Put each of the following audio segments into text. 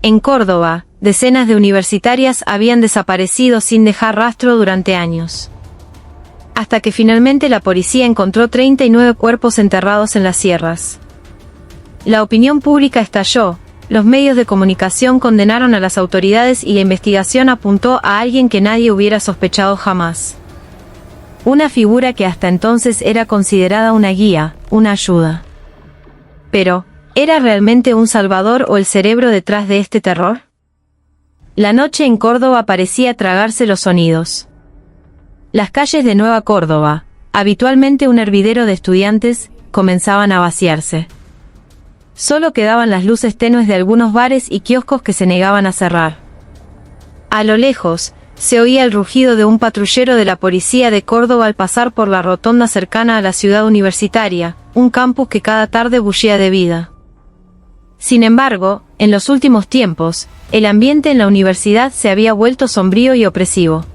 En Córdoba, decenas de universitarias habían desaparecido sin dejar rastro durante años. Hasta que finalmente la policía encontró 39 cuerpos enterrados en las sierras. La opinión pública estalló, los medios de comunicación condenaron a las autoridades y la investigación apuntó a alguien que nadie hubiera sospechado jamás. Una figura que hasta entonces era considerada una guía, una ayuda. Pero, ¿era realmente un salvador o el cerebro detrás de este terror? La noche en Córdoba parecía tragarse los sonidos. Las calles de Nueva Córdoba, habitualmente un hervidero de estudiantes, comenzaban a vaciarse. Solo quedaban las luces tenues de algunos bares y kioscos que se negaban a cerrar. A lo lejos, se oía el rugido de un patrullero de la policía de Córdoba al pasar por la rotonda cercana a la ciudad universitaria, un campus que cada tarde bullía de vida. Sin embargo, en los últimos tiempos, el ambiente en la universidad se había vuelto sombrío y opresivo.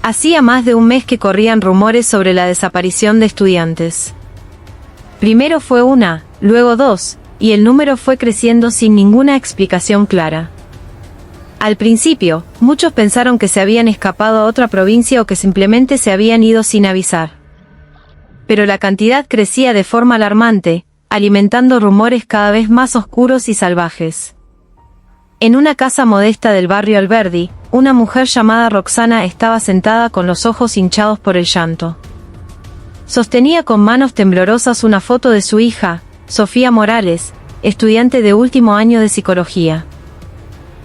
Hacía más de un mes que corrían rumores sobre la desaparición de estudiantes. Primero fue una, luego dos, y el número fue creciendo sin ninguna explicación clara. Al principio, muchos pensaron que se habían escapado a otra provincia o que simplemente se habían ido sin avisar. Pero la cantidad crecía de forma alarmante, alimentando rumores cada vez más oscuros y salvajes. En una casa modesta del barrio Alberdi, una mujer llamada Roxana estaba sentada con los ojos hinchados por el llanto. Sostenía con manos temblorosas una foto de su hija, Sofía Morales, estudiante de último año de psicología.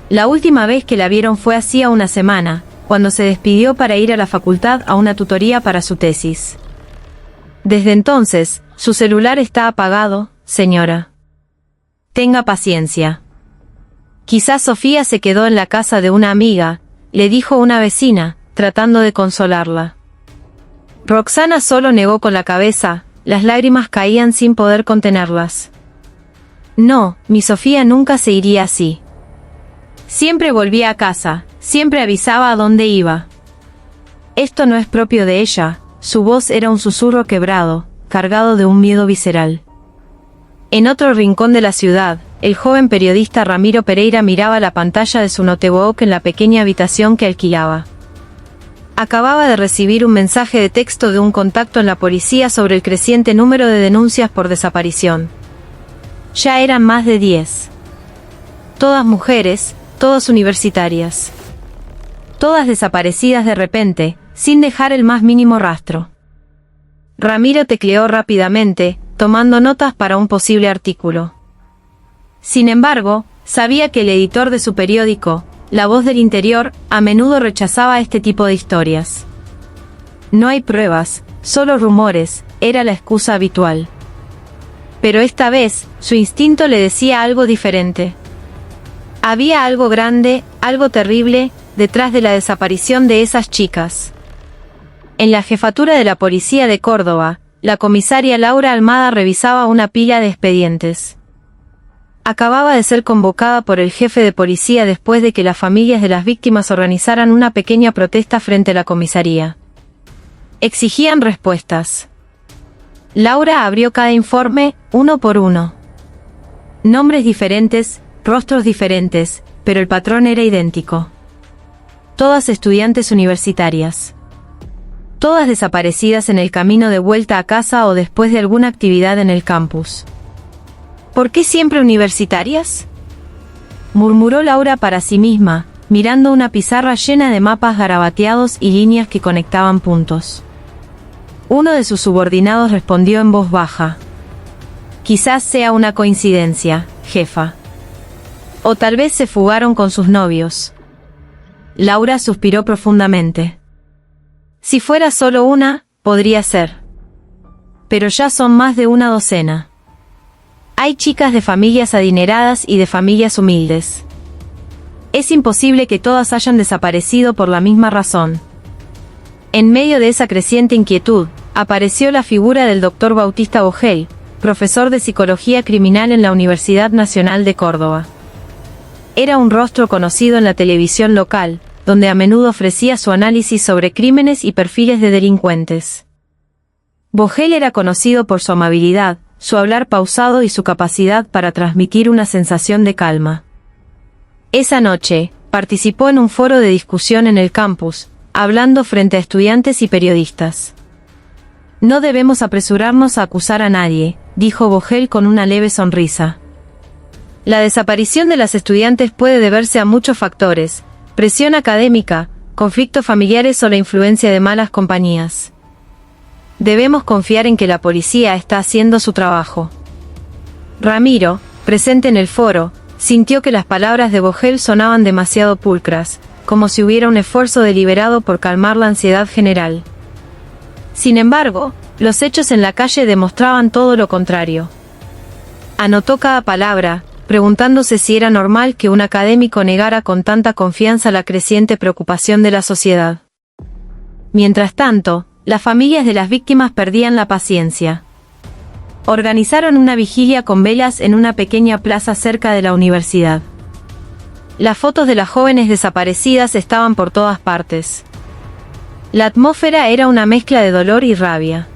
La última vez que la vieron fue hacía una semana, cuando se despidió para ir a la facultad a una tutoría para su tesis. Desde entonces, su celular está apagado, señora. Tenga paciencia. Quizás Sofía se quedó en la casa de una amiga, le dijo una vecina, tratando de consolarla. Roxana solo negó con la cabeza, las lágrimas caían sin poder contenerlas. No, mi Sofía nunca se iría así. Siempre volvía a casa, siempre avisaba a dónde iba. Esto no es propio de ella, su voz era un susurro quebrado, cargado de un miedo visceral. En otro rincón de la ciudad, el joven periodista Ramiro Pereira miraba la pantalla de su notebook en la pequeña habitación que alquilaba. Acababa de recibir un mensaje de texto de un contacto en la policía sobre el creciente número de denuncias por desaparición. Ya eran más de 10. Todas mujeres, todas universitarias. Todas desaparecidas de repente, sin dejar el más mínimo rastro. Ramiro tecleó rápidamente, tomando notas para un posible artículo. Sin embargo, sabía que el editor de su periódico, La Voz del Interior, a menudo rechazaba este tipo de historias. No hay pruebas, solo rumores, era la excusa habitual. Pero esta vez, su instinto le decía algo diferente. Había algo grande, algo terrible, detrás de la desaparición de esas chicas. En la jefatura de la policía de Córdoba, la comisaria Laura Almada revisaba una pila de expedientes. Acababa de ser convocada por el jefe de policía después de que las familias de las víctimas organizaran una pequeña protesta frente a la comisaría. Exigían respuestas. Laura abrió cada informe, uno por uno. Nombres diferentes, rostros diferentes, pero el patrón era idéntico. Todas estudiantes universitarias. Todas desaparecidas en el camino de vuelta a casa o después de alguna actividad en el campus. ¿Por qué siempre universitarias?, murmuró Laura para sí misma, mirando una pizarra llena de mapas garabateados y líneas que conectaban puntos. Uno de sus subordinados respondió en voz baja. Quizás sea una coincidencia, jefa. O tal vez se fugaron con sus novios. Laura suspiró profundamente. Si fuera solo una, podría ser. Pero ya son más de una docena. Hay chicas de familias adineradas y de familias humildes. Es imposible que todas hayan desaparecido por la misma razón. En medio de esa creciente inquietud, apareció la figura del Dr. Bautista Vogel, profesor de Psicología Criminal en la Universidad Nacional de Córdoba. Era un rostro conocido en la televisión local, donde a menudo ofrecía su análisis sobre crímenes y perfiles de delincuentes. Vogel era conocido por su amabilidad, su hablar pausado y su capacidad para transmitir una sensación de calma. Esa noche, participó en un foro de discusión en el campus, hablando frente a estudiantes y periodistas. No debemos apresurarnos a acusar a nadie, dijo Vogel con una leve sonrisa. La desaparición de las estudiantes puede deberse a muchos factores: presión académica, conflictos familiares o la influencia de malas compañías. Debemos confiar en que la policía está haciendo su trabajo. Ramiro, presente en el foro, sintió que las palabras de Vogel sonaban demasiado pulcras, como si hubiera un esfuerzo deliberado por calmar la ansiedad general. Sin embargo, los hechos en la calle demostraban todo lo contrario. Anotó cada palabra, preguntándose si era normal que un académico negara con tanta confianza la creciente preocupación de la sociedad. Mientras tanto, las familias de las víctimas perdían la paciencia. Organizaron una vigilia con velas en una pequeña plaza cerca de la universidad. Las fotos de las jóvenes desaparecidas estaban por todas partes. La atmósfera era una mezcla de dolor y rabia.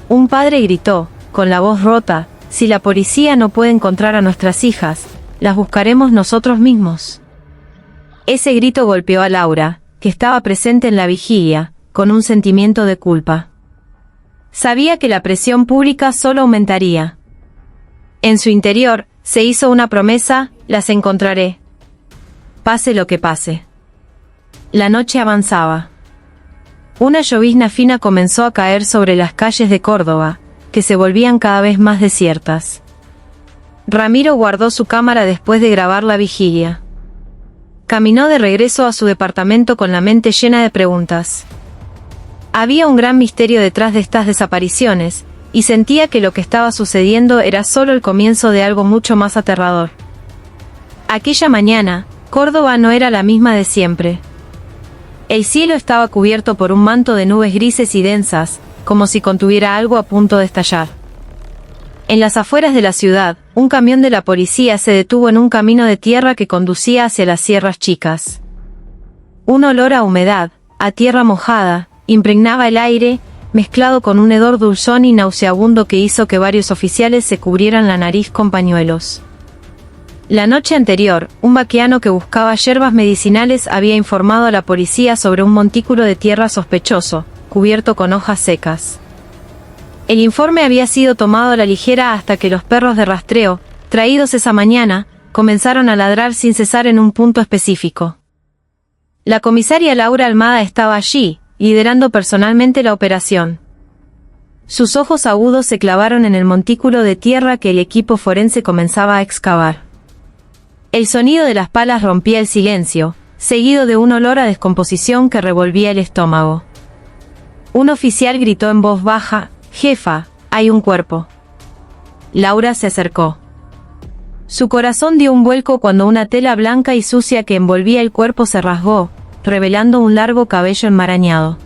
Un padre gritó, con la voz rota: si la policía no puede encontrar a nuestras hijas, las buscaremos nosotros mismos. Ese grito golpeó a Laura, que estaba presente en la vigilia, con un sentimiento de culpa. Sabía que la presión pública solo aumentaría. En su interior, se hizo una promesa: las encontraré. Pase lo que pase. La noche avanzaba. Una llovizna fina comenzó a caer sobre las calles de Córdoba, que se volvían cada vez más desiertas. Ramiro guardó su cámara después de grabar la vigilia. Caminó de regreso a su departamento con la mente llena de preguntas. Había un gran misterio detrás de estas desapariciones, y sentía que lo que estaba sucediendo era solo el comienzo de algo mucho más aterrador. Aquella mañana, Córdoba no era la misma de siempre. El cielo estaba cubierto por un manto de nubes grises y densas, como si contuviera algo a punto de estallar. En las afueras de la ciudad, un camión de la policía se detuvo en un camino de tierra que conducía hacia las Sierras Chicas. Un olor a humedad, a tierra mojada, impregnaba el aire, mezclado con un hedor dulzón y nauseabundo que hizo que varios oficiales se cubrieran la nariz con pañuelos. La noche anterior, un vaqueano que buscaba hierbas medicinales había informado a la policía sobre un montículo de tierra sospechoso, cubierto con hojas secas. El informe había sido tomado a la ligera hasta que los perros de rastreo, traídos esa mañana, comenzaron a ladrar sin cesar en un punto específico. La comisaria Laura Almada estaba allí, liderando personalmente la operación. Sus ojos agudos se clavaron en el montículo de tierra que el equipo forense comenzaba a excavar. El sonido de las palas rompía el silencio, seguido de un olor a descomposición que revolvía el estómago. Un oficial gritó en voz baja: «Jefa, hay un cuerpo». Laura se acercó. Su corazón dio un vuelco cuando una tela blanca y sucia que envolvía el cuerpo se rasgó, revelando un largo cabello enmarañado.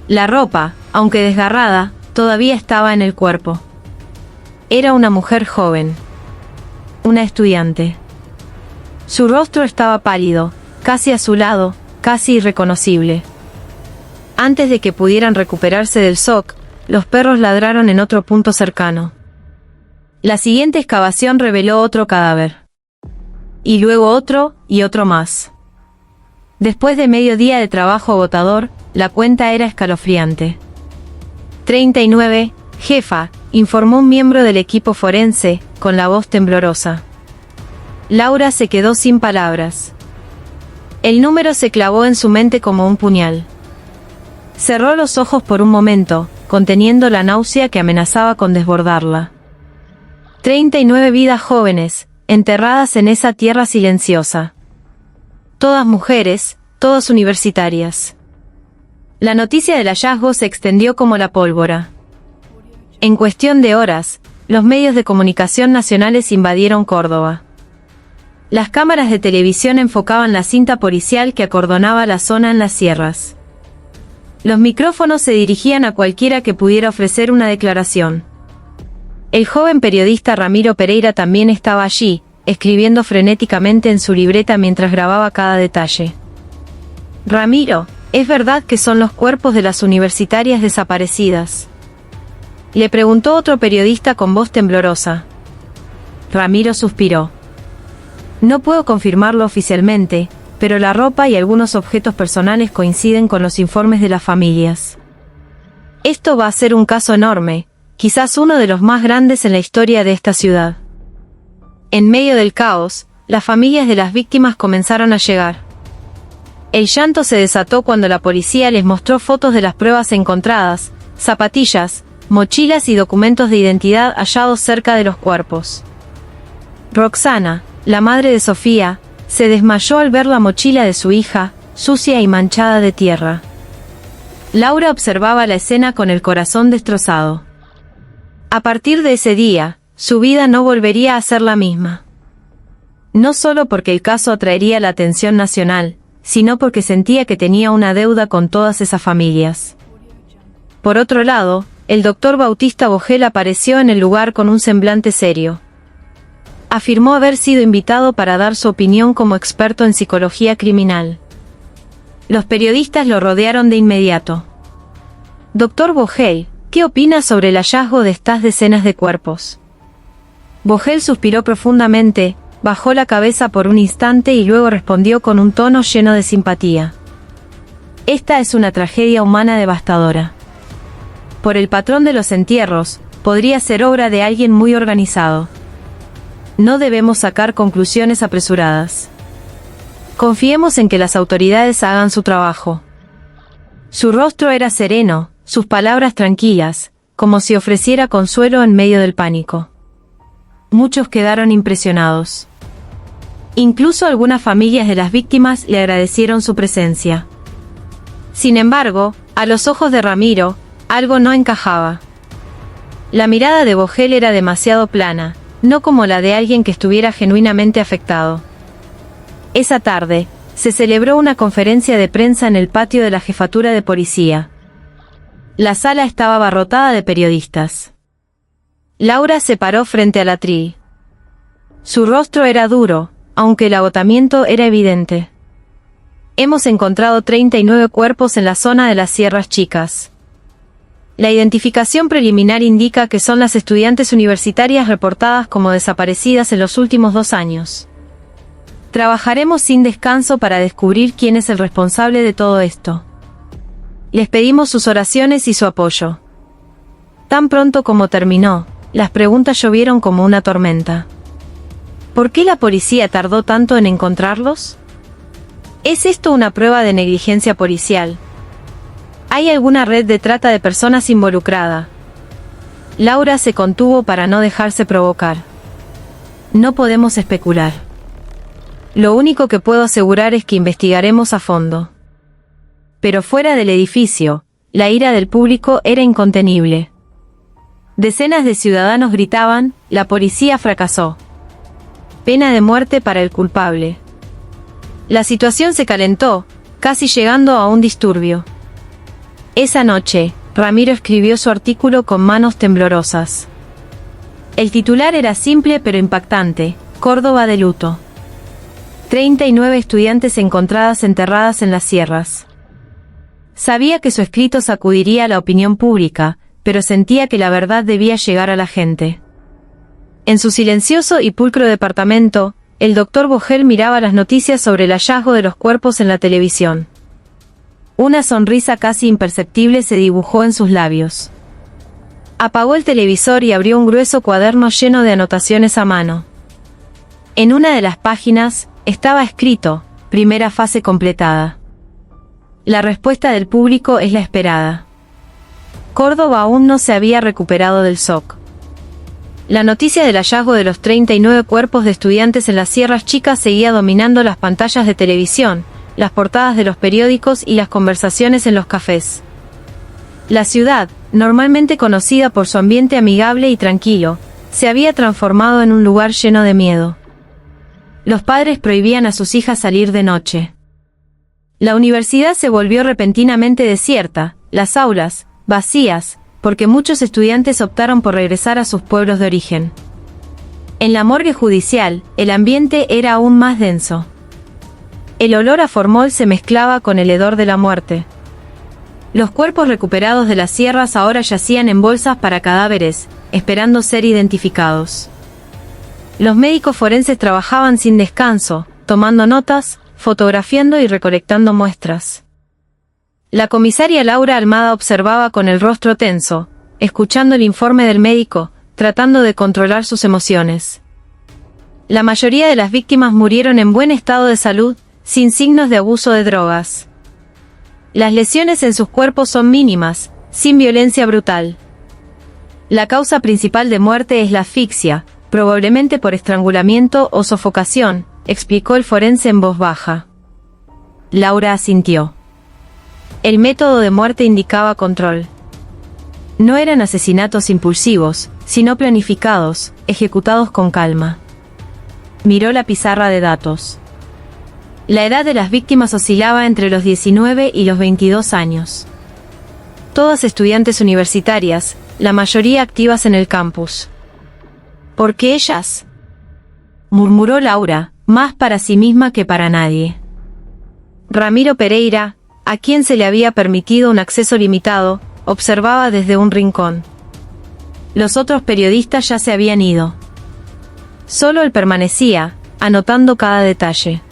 La ropa, aunque desgarrada, todavía estaba en el cuerpo. Era una mujer joven. Una estudiante. Su rostro estaba pálido, casi azulado, casi irreconocible. Antes de que pudieran recuperarse del shock, los perros ladraron en otro punto cercano. La siguiente excavación reveló otro cadáver. Y luego otro, y otro más. Después de medio día de trabajo agotador, la cuenta era escalofriante. 39, jefa, informó un miembro del equipo forense, con la voz temblorosa. Laura se quedó sin palabras. El número se clavó en su mente como un puñal. Cerró los ojos por un momento, conteniendo la náusea que amenazaba con desbordarla. 39 vidas jóvenes, enterradas en esa tierra silenciosa. Todas mujeres, todas universitarias. La noticia del hallazgo se extendió como la pólvora. En cuestión de horas, los medios de comunicación nacionales invadieron Córdoba. Las cámaras de televisión enfocaban la cinta policial que acordonaba la zona en las sierras. Los micrófonos se dirigían a cualquiera que pudiera ofrecer una declaración. El joven periodista Ramiro Pereira también estaba allí, escribiendo frenéticamente en su libreta mientras grababa cada detalle. «Ramiro, ¿es verdad que son los cuerpos de las universitarias desaparecidas?», le preguntó otro periodista con voz temblorosa. Ramiro suspiró. No puedo confirmarlo oficialmente, pero la ropa y algunos objetos personales coinciden con los informes de las familias. Esto va a ser un caso enorme, quizás uno de los más grandes en la historia de esta ciudad. En medio del caos, las familias de las víctimas comenzaron a llegar. El llanto se desató cuando la policía les mostró fotos de las pruebas encontradas, zapatillas, mochilas y documentos de identidad hallados cerca de los cuerpos. Roxana, la madre de Sofía, se desmayó al ver la mochila de su hija, sucia y manchada de tierra. Laura observaba la escena con el corazón destrozado. A partir de ese día, su vida no volvería a ser la misma. No solo porque el caso atraería la atención nacional, sino porque sentía que tenía una deuda con todas esas familias. Por otro lado, el doctor Bautista Vogel apareció en el lugar con un semblante serio. Afirmó haber sido invitado para dar su opinión como experto en psicología criminal. Los periodistas lo rodearon de inmediato. Doctor Vogel, ¿qué opina sobre el hallazgo de estas decenas de cuerpos? Vogel suspiró profundamente, bajó la cabeza por un instante y luego respondió con un tono lleno de simpatía. Esta es una tragedia humana devastadora. Por el patrón de los entierros, podría ser obra de alguien muy organizado. No debemos sacar conclusiones apresuradas. Confiemos en que las autoridades hagan su trabajo. Su rostro era sereno, sus palabras tranquilas, como si ofreciera consuelo en medio del pánico. Muchos quedaron impresionados. Incluso algunas familias de las víctimas le agradecieron su presencia. Sin embargo, a los ojos de Ramiro, algo no encajaba. La mirada de Vogel era demasiado plana, no como la de alguien que estuviera genuinamente afectado. Esa tarde, se celebró una conferencia de prensa en el patio de la jefatura de policía. La sala estaba abarrotada de periodistas. Laura se paró frente al atril. Su rostro era duro, aunque el agotamiento era evidente. Hemos encontrado 39 cuerpos en la zona de las Sierras Chicas. La identificación preliminar indica que son las estudiantes universitarias reportadas como desaparecidas en los últimos 2 años. Trabajaremos sin descanso para descubrir quién es el responsable de todo esto. Les pedimos sus oraciones y su apoyo. Tan pronto como terminó, las preguntas llovieron como una tormenta. ¿Por qué la policía tardó tanto en encontrarlos? ¿Es esto una prueba de negligencia policial? ¿Hay alguna red de trata de personas involucrada? Laura se contuvo para no dejarse provocar. No podemos especular. Lo único que puedo asegurar es que investigaremos a fondo. Pero fuera del edificio, la ira del público era incontenible. Decenas de ciudadanos gritaban, la policía fracasó. Pena de muerte para el culpable. La situación se calentó, casi llegando a un disturbio. Esa noche, Ramiro escribió su artículo con manos temblorosas. El titular era simple pero impactante: Córdoba de luto. 39 estudiantes encontradas enterradas en las sierras. Sabía que su escrito sacudiría a la opinión pública, pero sentía que la verdad debía llegar a la gente. En su silencioso y pulcro departamento, el doctor Vogel miraba las noticias sobre el hallazgo de los cuerpos en la televisión. Una sonrisa casi imperceptible se dibujó en sus labios. Apagó el televisor y abrió un grueso cuaderno lleno de anotaciones a mano. En una de las páginas, estaba escrito, primera fase completada. La respuesta del público es la esperada. Córdoba aún no se había recuperado del shock. La noticia del hallazgo de los 39 cuerpos de estudiantes en las Sierras Chicas seguía dominando las pantallas de televisión, las portadas de los periódicos y las conversaciones en los cafés. La ciudad, normalmente conocida por su ambiente amigable y tranquilo, se había transformado en un lugar lleno de miedo. Los padres prohibían a sus hijas salir de noche. La universidad se volvió repentinamente desierta, las aulas, vacías, porque muchos estudiantes optaron por regresar a sus pueblos de origen. En la morgue judicial, el ambiente era aún más denso. El olor a formol se mezclaba con el hedor de la muerte. Los cuerpos recuperados de las sierras ahora yacían en bolsas para cadáveres, esperando ser identificados. Los médicos forenses trabajaban sin descanso, tomando notas, fotografiando y recolectando muestras. La comisaria Laura Almada observaba con el rostro tenso, escuchando el informe del médico, tratando de controlar sus emociones. La mayoría de las víctimas murieron en buen estado de salud, sin signos de abuso de drogas. Las lesiones en sus cuerpos son mínimas, sin violencia brutal. La causa principal de muerte es la asfixia, probablemente por estrangulamiento o sofocación, explicó el forense en voz baja. Laura asintió. El método de muerte indicaba control. No eran asesinatos impulsivos, sino planificados, ejecutados con calma. Miró la pizarra de datos. La edad de las víctimas oscilaba entre los 19 y los 22 años. Todas estudiantes universitarias, la mayoría activas en el campus. ¿Por qué ellas?, murmuró Laura, más para sí misma que para nadie. Ramiro Pereira, a quien se le había permitido un acceso limitado, observaba desde un rincón. Los otros periodistas ya se habían ido. Solo él permanecía, anotando cada detalle.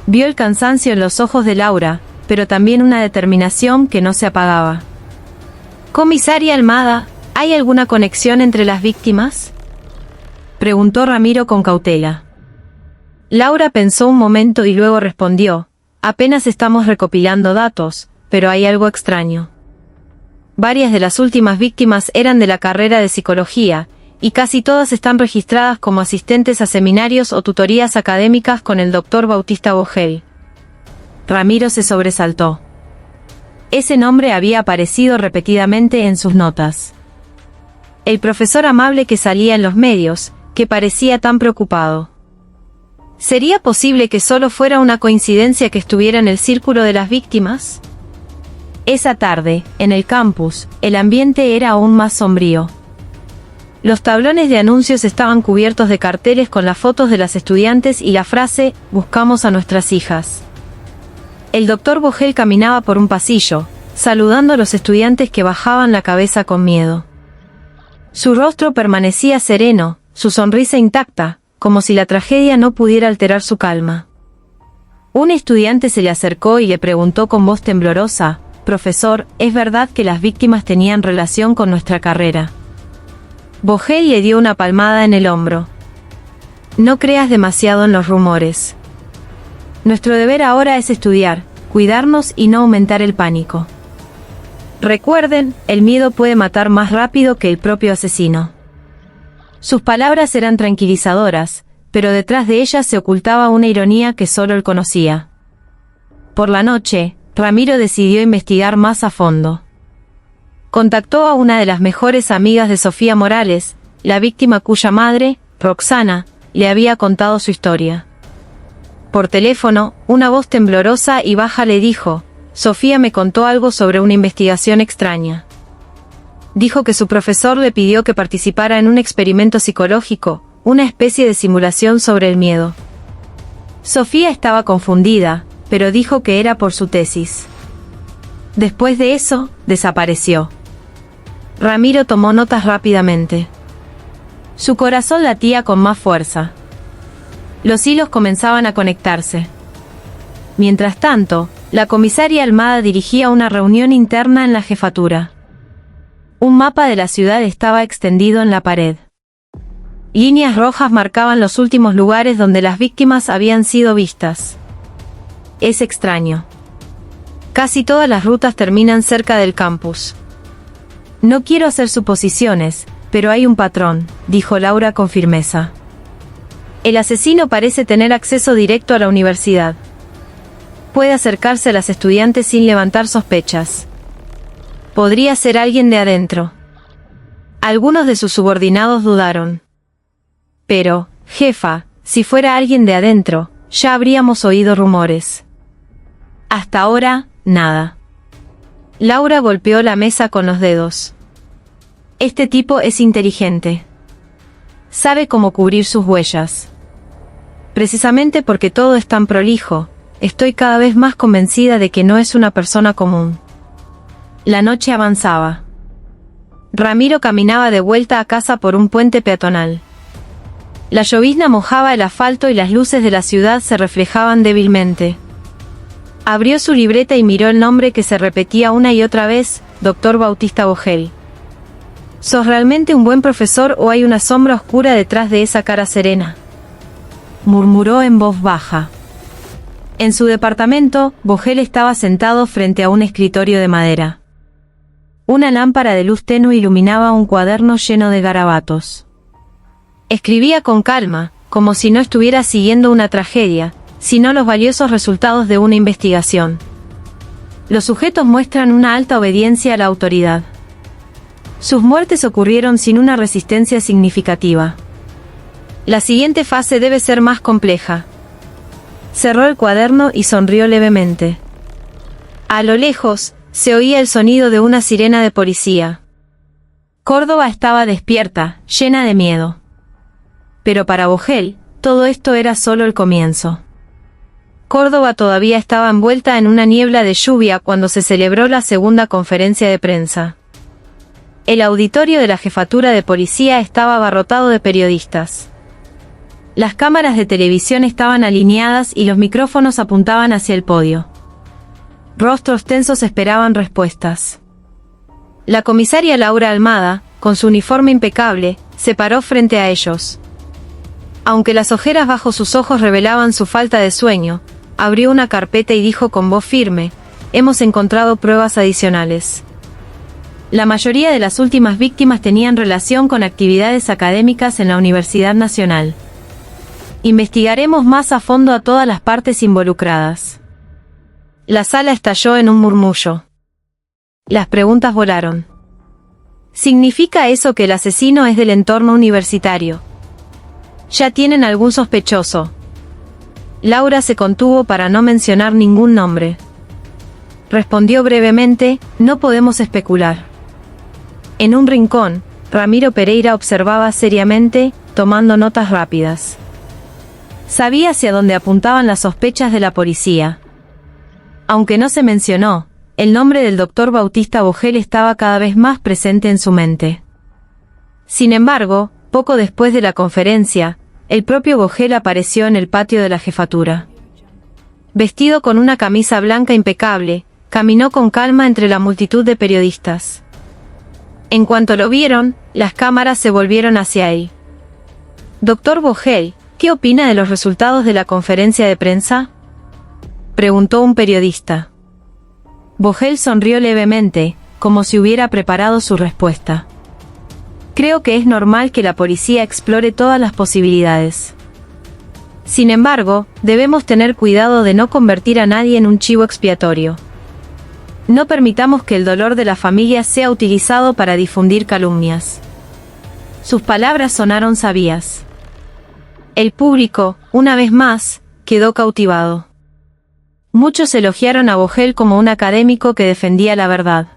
Vio el cansancio en los ojos de Laura, pero también una determinación que no se apagaba. «Comisaria Almada, ¿hay alguna conexión entre las víctimas?», preguntó Ramiro con cautela. Laura pensó un momento y luego respondió: «Apenas estamos recopilando datos, pero hay algo extraño. Varias de las últimas víctimas eran de la carrera de psicología, y casi todas están registradas como asistentes a seminarios o tutorías académicas con el Dr. Bautista Vogel». Ramiro se sobresaltó. Ese nombre había aparecido repetidamente en sus notas. El profesor amable que salía en los medios, que parecía tan preocupado. ¿Sería posible que solo fuera una coincidencia que estuviera en el círculo de las víctimas? Esa tarde, en el campus, el ambiente era aún más sombrío. Los tablones de anuncios estaban cubiertos de carteles con las fotos de las estudiantes y la frase: «Buscamos a nuestras hijas». El doctor Vogel caminaba por un pasillo, saludando a los estudiantes que bajaban la cabeza con miedo. Su rostro permanecía sereno, su sonrisa intacta, como si la tragedia no pudiera alterar su calma. Un estudiante se le acercó y le preguntó con voz temblorosa: «Profesor, ¿es verdad que las víctimas tenían relación con nuestra carrera?». Vogel le dio una palmada en el hombro. «No creas demasiado en los rumores. Nuestro deber ahora es estudiar, cuidarnos y no aumentar el pánico. Recuerden, el miedo puede matar más rápido que el propio asesino». Sus palabras eran tranquilizadoras, pero detrás de ellas se ocultaba una ironía que solo él conocía. Por la noche, Ramiro decidió investigar más a fondo. Contactó a una de las mejores amigas de Sofía Morales, la víctima cuya madre, Roxana, le había contado su historia. Por teléfono, una voz temblorosa y baja le dijo: «Sofía me contó algo sobre una investigación extraña. Dijo que su profesor le pidió que participara en un experimento psicológico, una especie de simulación sobre el miedo». Sofía estaba confundida, pero dijo que era por su tesis. Después de eso, desapareció. Ramiro tomó notas rápidamente. Su corazón latía con más fuerza. Los hilos comenzaban a conectarse. Mientras tanto, la comisaria Almada dirigía una reunión interna en la jefatura. Un mapa de la ciudad estaba extendido en la pared. Líneas rojas marcaban los últimos lugares donde las víctimas habían sido vistas. Es extraño. Casi todas las rutas terminan cerca del campus. No quiero hacer suposiciones, pero hay un patrón, dijo Laura con firmeza. El asesino parece tener acceso directo a la universidad. Puede acercarse a las estudiantes sin levantar sospechas. Podría ser alguien de adentro. Algunos de sus subordinados dudaron. Pero, jefa, si fuera alguien de adentro, ya habríamos oído rumores. Hasta ahora, nada. Laura golpeó la mesa con los dedos. Este tipo es inteligente. Sabe cómo cubrir sus huellas. Precisamente porque todo es tan prolijo, estoy cada vez más convencida de que no es una persona común. La noche avanzaba. Ramiro caminaba de vuelta a casa por un puente peatonal. La llovizna mojaba el asfalto y las luces de la ciudad se reflejaban débilmente. Abrió su libreta y miró el nombre que se repetía una y otra vez, Dr. Bautista Vogel. ¿Sos realmente un buen profesor o hay una sombra oscura detrás de esa cara serena?, murmuró en voz baja. En su departamento, Vogel estaba sentado frente a un escritorio de madera. Una lámpara de luz tenue iluminaba un cuaderno lleno de garabatos. Escribía con calma, como si no estuviera siguiendo una tragedia, sino los valiosos resultados de una investigación. Los sujetos muestran una alta obediencia a la autoridad. Sus muertes ocurrieron sin una resistencia significativa. La siguiente fase debe ser más compleja. Cerró el cuaderno y sonrió levemente. A lo lejos, se oía el sonido de una sirena de policía. Córdoba estaba despierta, llena de miedo. Pero para Vogel, todo esto era solo el comienzo. Córdoba todavía estaba envuelta en una niebla de lluvia cuando se celebró la segunda conferencia de prensa. El auditorio de la jefatura de policía estaba abarrotado de periodistas. Las cámaras de televisión estaban alineadas y los micrófonos apuntaban hacia el podio. Rostros tensos esperaban respuestas. La comisaria Laura Almada, con su uniforme impecable, se paró frente a ellos. Aunque las ojeras bajo sus ojos revelaban su falta de sueño, abrió una carpeta y dijo con voz firme: «Hemos encontrado pruebas adicionales». La mayoría de las últimas víctimas tenían relación con actividades académicas en la Universidad Nacional. Investigaremos más a fondo a todas las partes involucradas. La sala estalló en un murmullo. Las preguntas volaron. ¿Significa eso que el asesino es del entorno universitario? ¿Ya tienen algún sospechoso? Laura se contuvo para no mencionar ningún nombre. Respondió brevemente: no podemos especular. En un rincón, Ramiro Pereira observaba seriamente, tomando notas rápidas. Sabía hacia dónde apuntaban las sospechas de la policía. Aunque no se mencionó, el nombre del Dr. Bautista Vogel estaba cada vez más presente en su mente. Sin embargo, poco después de la conferencia, el propio Vogel apareció en el patio de la jefatura. Vestido con una camisa blanca impecable, caminó con calma entre la multitud de periodistas. En cuanto lo vieron, las cámaras se volvieron hacia él. «Dr. Vogel, ¿qué opina de los resultados de la conferencia de prensa?», preguntó un periodista. Vogel sonrió levemente, como si hubiera preparado su respuesta. «Creo que es normal que la policía explore todas las posibilidades. Sin embargo, debemos tener cuidado de no convertir a nadie en un chivo expiatorio. No permitamos que el dolor de la familia sea utilizado para difundir calumnias». Sus palabras sonaron sabias. El público, una vez más, quedó cautivado. Muchos elogiaron a Vogel como un académico que defendía la verdad.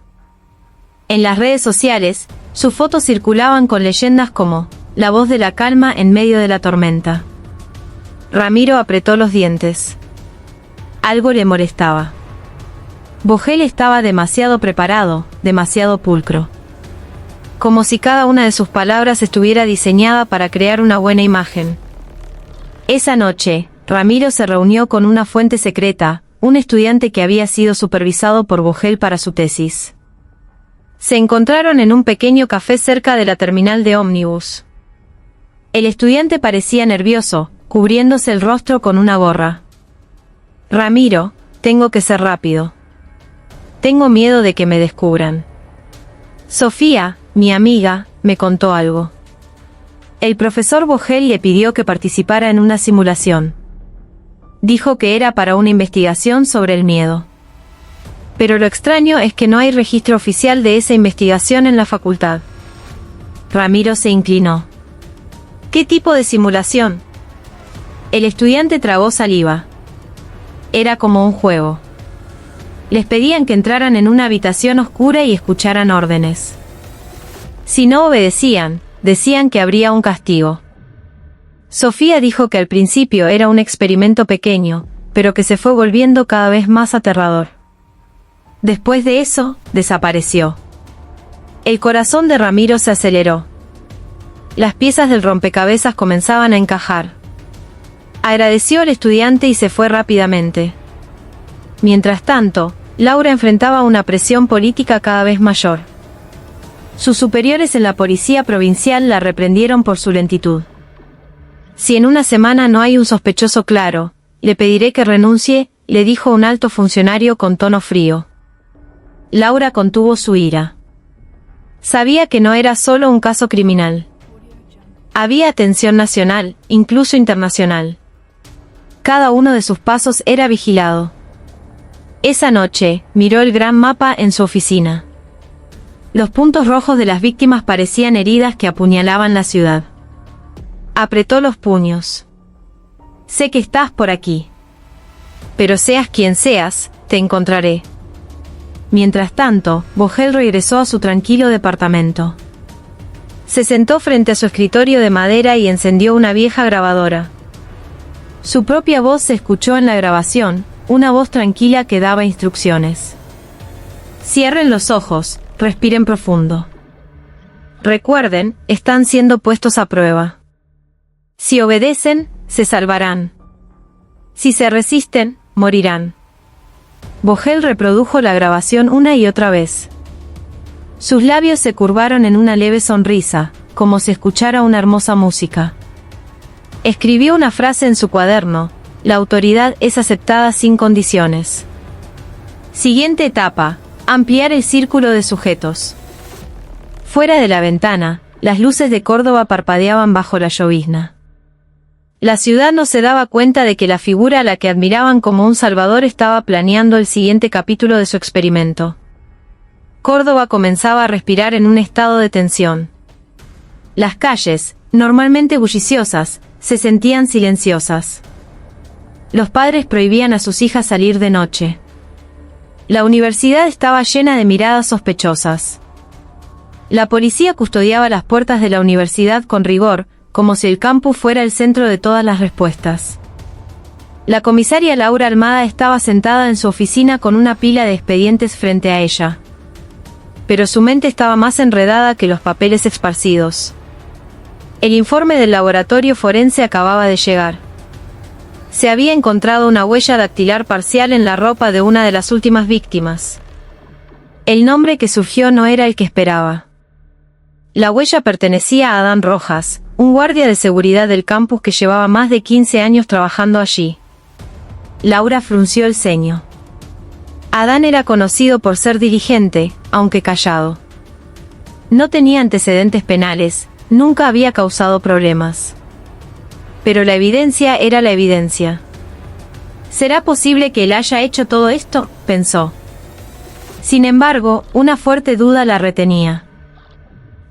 En las redes sociales, sus fotos circulaban con leyendas como «la voz de la calma en medio de la tormenta». Ramiro apretó los dientes. Algo le molestaba. Vogel estaba demasiado preparado, demasiado pulcro. Como si cada una de sus palabras estuviera diseñada para crear una buena imagen. Esa noche, Ramiro se reunió con una fuente secreta, un estudiante que había sido supervisado por Vogel para su tesis. Se encontraron en un pequeño café cerca de la terminal de ómnibus. El estudiante parecía nervioso, cubriéndose el rostro con una gorra. «Ramiro, tengo que ser rápido. Tengo miedo de que me descubran. Sofía, mi amiga, me contó algo». El profesor Vogel le pidió que participara en una simulación. Dijo que era para una investigación sobre el miedo. Pero lo extraño es que no hay registro oficial de esa investigación en la facultad. Ramiro se inclinó. ¿Qué tipo de simulación? El estudiante tragó saliva. Era como un juego. Les pedían que entraran en una habitación oscura y escucharan órdenes. Si no obedecían, decían que habría un castigo. Sofía dijo que al principio era un experimento pequeño, pero que se fue volviendo cada vez más aterrador. Después de eso, desapareció. El corazón de Ramiro se aceleró. Las piezas del rompecabezas comenzaban a encajar. Agradeció al estudiante y se fue rápidamente. Mientras tanto, Laura enfrentaba una presión política cada vez mayor. Sus superiores en la policía provincial la reprendieron por su lentitud. Si en una semana no hay un sospechoso claro, le pediré que renuncie, le dijo un alto funcionario con tono frío. Laura contuvo su ira. Sabía que no era solo un caso criminal. Había atención nacional, incluso internacional. Cada uno de sus pasos era vigilado. Esa noche, miró el gran mapa en su oficina. Los puntos rojos de las víctimas parecían heridas que apuñalaban la ciudad. Apretó los puños. Sé que estás por aquí. Pero seas quien seas, te encontraré. Mientras tanto, Vogel regresó a su tranquilo departamento. Se sentó frente a su escritorio de madera y encendió una vieja grabadora. Su propia voz se escuchó en la grabación, una voz tranquila que daba instrucciones. Cierren los ojos, respiren profundo. Recuerden, están siendo puestos a prueba. Si obedecen, se salvarán. Si se resisten, morirán. Vogel reprodujo la grabación una y otra vez. Sus labios se curvaron en una leve sonrisa, como si escuchara una hermosa música. Escribió una frase en su cuaderno: la autoridad es aceptada sin condiciones. Siguiente etapa: ampliar el círculo de sujetos. Fuera de la ventana, las luces de Córdoba parpadeaban bajo la llovizna. La ciudad no se daba cuenta de que la figura a la que admiraban como un salvador estaba planeando el siguiente capítulo de su experimento. Córdoba comenzaba a respirar en un estado de tensión. Las calles, normalmente bulliciosas, se sentían silenciosas. Los padres prohibían a sus hijas salir de noche. La universidad estaba llena de miradas sospechosas. La policía custodiaba las puertas de la universidad con rigor, como si el campus fuera el centro de todas las respuestas. La comisaria Laura Almada estaba sentada en su oficina con una pila de expedientes frente a ella. Pero su mente estaba más enredada que los papeles esparcidos. El informe del laboratorio forense acababa de llegar. Se había encontrado una huella dactilar parcial en la ropa de una de las últimas víctimas. El nombre que surgió no era el que esperaba. La huella pertenecía a Adán Rojas, un guardia de seguridad del campus que llevaba más de 15 años trabajando allí. Laura frunció el ceño. Adán era conocido por ser diligente, aunque callado. No tenía antecedentes penales, nunca había causado problemas. Pero la evidencia era la evidencia. ¿Será posible que él haya hecho todo esto?, pensó. Sin embargo, una fuerte duda la retenía.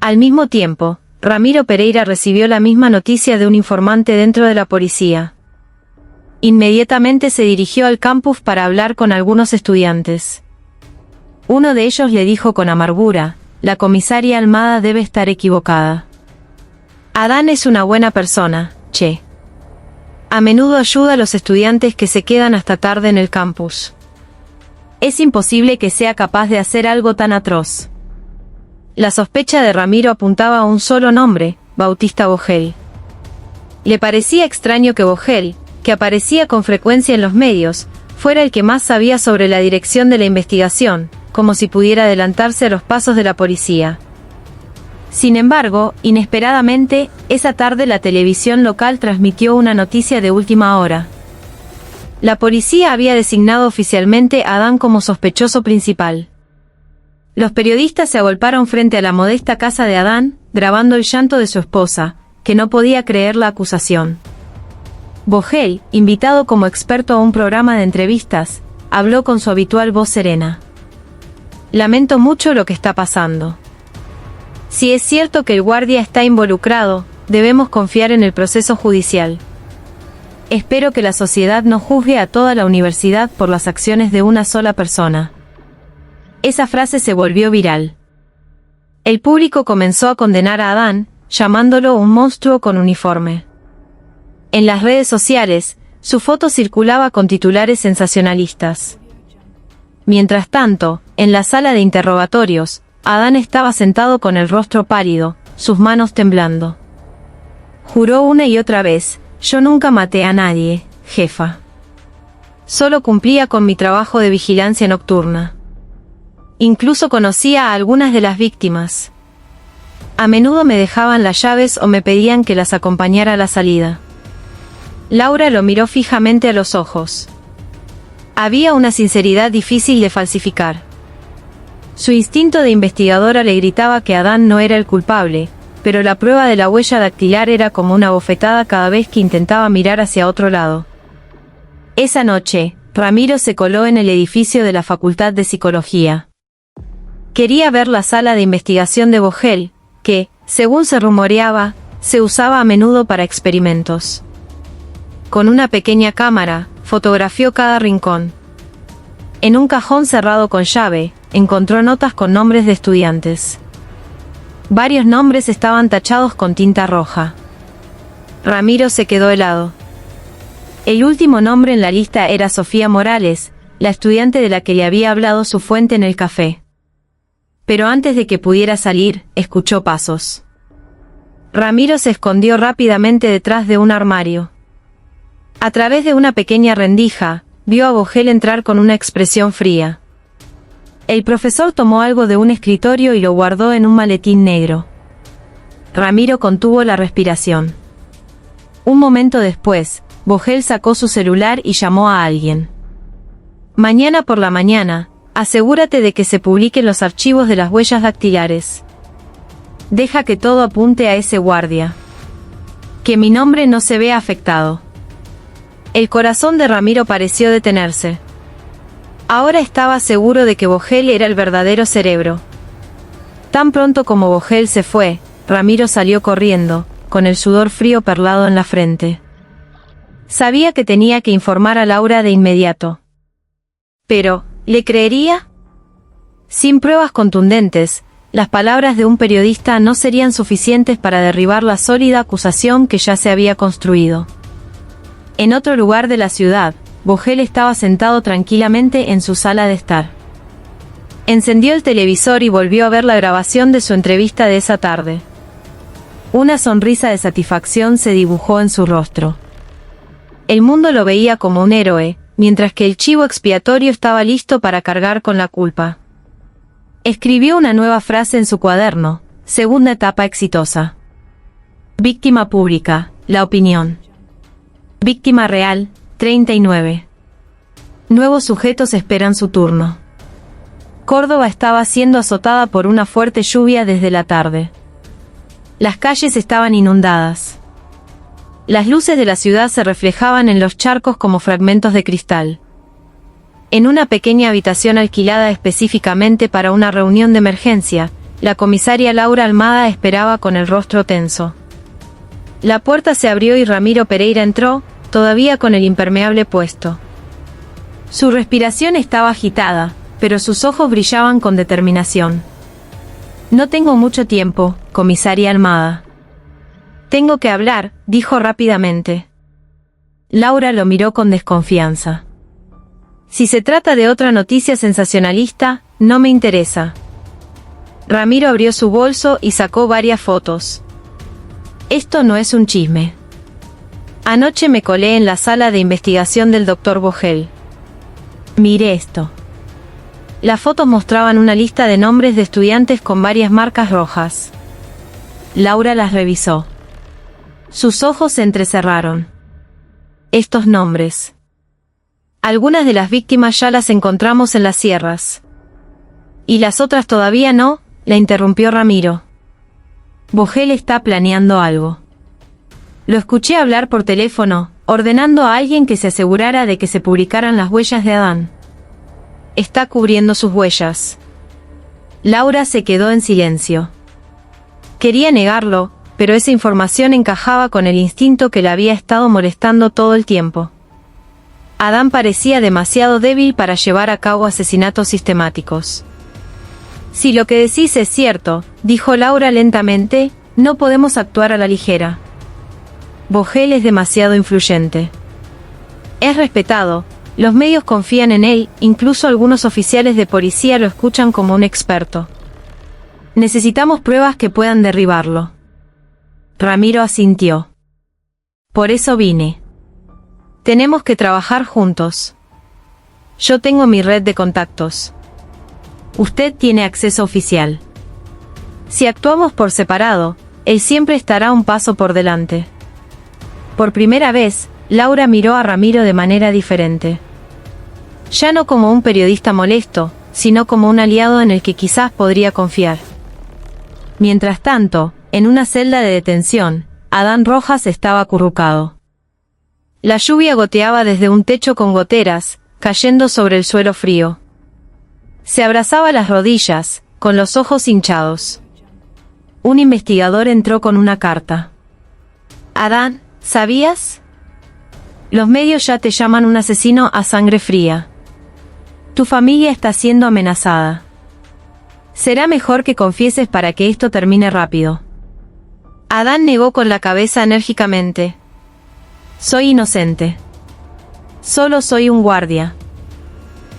Al mismo tiempo, Ramiro Pereira recibió la misma noticia de un informante dentro de la policía. Inmediatamente se dirigió al campus para hablar con algunos estudiantes. Uno de ellos le dijo con amargura: la comisaria Almada debe estar equivocada. Adán es una buena persona, che. A menudo ayuda a los estudiantes que se quedan hasta tarde en el campus. Es imposible que sea capaz de hacer algo tan atroz. La sospecha de Ramiro apuntaba a un solo nombre: Bautista Vogel. Le parecía extraño que Vogel, que aparecía con frecuencia en los medios, fuera el que más sabía sobre la dirección de la investigación, como si pudiera adelantarse a los pasos de la policía. Sin embargo, inesperadamente, esa tarde la televisión local transmitió una noticia de última hora. La policía había designado oficialmente a Adán como sospechoso principal. Los periodistas se agolparon frente a la modesta casa de Adán, grabando el llanto de su esposa, que no podía creer la acusación. Vogel, invitado como experto a un programa de entrevistas, habló con su habitual voz serena. Lamento mucho lo que está pasando. Si es cierto que el guardia está involucrado, debemos confiar en el proceso judicial. Espero que la sociedad no juzgue a toda la universidad por las acciones de una sola persona. Esa frase se volvió viral. El público comenzó a condenar a Adán, llamándolo un monstruo con uniforme. En las redes sociales, su foto circulaba con titulares sensacionalistas. Mientras tanto, en la sala de interrogatorios, Adán estaba sentado con el rostro pálido, sus manos temblando. Juró una y otra vez: yo nunca maté a nadie, jefa. Solo cumplía con mi trabajo de vigilancia nocturna. Incluso conocía a algunas de las víctimas. A menudo me dejaban las llaves o me pedían que las acompañara a la salida. Laura lo miró fijamente a los ojos. Había una sinceridad difícil de falsificar. Su instinto de investigadora le gritaba que Adán no era el culpable, pero la prueba de la huella dactilar era como una bofetada cada vez que intentaba mirar hacia otro lado. Esa noche, Ramiro se coló en el edificio de la Facultad de Psicología. Quería ver la sala de investigación de Vogel, que, según se rumoreaba, se usaba a menudo para experimentos. Con una pequeña cámara, fotografió cada rincón. En un cajón cerrado con llave, encontró notas con nombres de estudiantes. Varios nombres estaban tachados con tinta roja. Ramiro se quedó helado. El último nombre en la lista era Sofía Morales, la estudiante de la que le había hablado su fuente en el café. Pero antes de que pudiera salir, escuchó pasos. Ramiro se escondió rápidamente detrás de un armario. A través de una pequeña rendija, vio a Vogel entrar con una expresión fría. El profesor tomó algo de un escritorio y lo guardó en un maletín negro. Ramiro contuvo la respiración. Un momento después, Vogel sacó su celular y llamó a alguien. Mañana por la mañana, asegúrate de que se publiquen los archivos de las huellas dactilares. Deja que todo apunte a ese guardia. Que mi nombre no se vea afectado. El corazón de Ramiro pareció detenerse. Ahora estaba seguro de que Vogel era el verdadero cerebro. Tan pronto como Vogel se fue, Ramiro salió corriendo, con el sudor frío perlado en la frente. Sabía que tenía que informar a Laura de inmediato. Pero, ¿le creería? Sin pruebas contundentes, las palabras de un periodista no serían suficientes para derribar la sólida acusación que ya se había construido. En otro lugar de la ciudad, Vogel estaba sentado tranquilamente en su sala de estar. Encendió el televisor y volvió a ver la grabación de su entrevista de esa tarde. Una sonrisa de satisfacción se dibujó en su rostro. El mundo lo veía como un héroe, mientras que el chivo expiatorio estaba listo para cargar con la culpa. Escribió una nueva frase en su cuaderno: segunda etapa exitosa. Víctima pública, la opinión. Víctima real, 39. Nuevos sujetos esperan su turno. Córdoba estaba siendo azotada por una fuerte lluvia desde la tarde. Las calles estaban inundadas. Las luces de la ciudad se reflejaban en los charcos como fragmentos de cristal. En una pequeña habitación alquilada específicamente para una reunión de emergencia, la comisaria Laura Almada esperaba con el rostro tenso. La puerta se abrió y Ramiro Pereira entró, todavía con el impermeable puesto. Su respiración estaba agitada, pero sus ojos brillaban con determinación. No tengo mucho tiempo, comisaria Almada. Tengo que hablar, dijo rápidamente. Laura lo miró con desconfianza. Si se trata de otra noticia sensacionalista, no me interesa. Ramiro abrió su bolso y sacó varias fotos. Esto no es un chisme. Anoche me colé en la sala de investigación del Dr. Vogel. Mire esto. Las fotos mostraban una lista de nombres de estudiantes con varias marcas rojas. Laura las revisó. Sus ojos se entrecerraron. Estos nombres. Algunas de las víctimas ya las encontramos en las sierras. ¿Y las otras todavía no?, la interrumpió Ramiro. Vogel está planeando algo. Lo escuché hablar por teléfono, ordenando a alguien que se asegurara de que se publicaran las huellas de Adán. Está cubriendo sus huellas. Laura se quedó en silencio. Quería negarlo, pero esa información encajaba con el instinto que la había estado molestando todo el tiempo. Adán parecía demasiado débil para llevar a cabo asesinatos sistemáticos. Si lo que decís es cierto, dijo Laura lentamente, no podemos actuar a la ligera. Vogel es demasiado influyente. Es respetado, los medios confían en él, incluso algunos oficiales de policía lo escuchan como un experto. Necesitamos pruebas que puedan derribarlo. Ramiro asintió. Por eso vine. Tenemos que trabajar juntos. Yo tengo mi red de contactos. Usted tiene acceso oficial. Si actuamos por separado, él siempre estará un paso por delante. Por primera vez, Laura miró a Ramiro de manera diferente. Ya no como un periodista molesto, sino como un aliado en el que quizás podría confiar. Mientras tanto, en una celda de detención, Adán Rojas estaba acurrucado. La lluvia goteaba desde un techo con goteras, cayendo sobre el suelo frío. Se abrazaba las rodillas, con los ojos hinchados. Un investigador entró con una carta. Adán, ¿sabías? Los medios ya te llaman un asesino a sangre fría. Tu familia está siendo amenazada. Será mejor que confieses para que esto termine rápido. Adán negó con la cabeza enérgicamente. Soy inocente. Solo soy un guardia.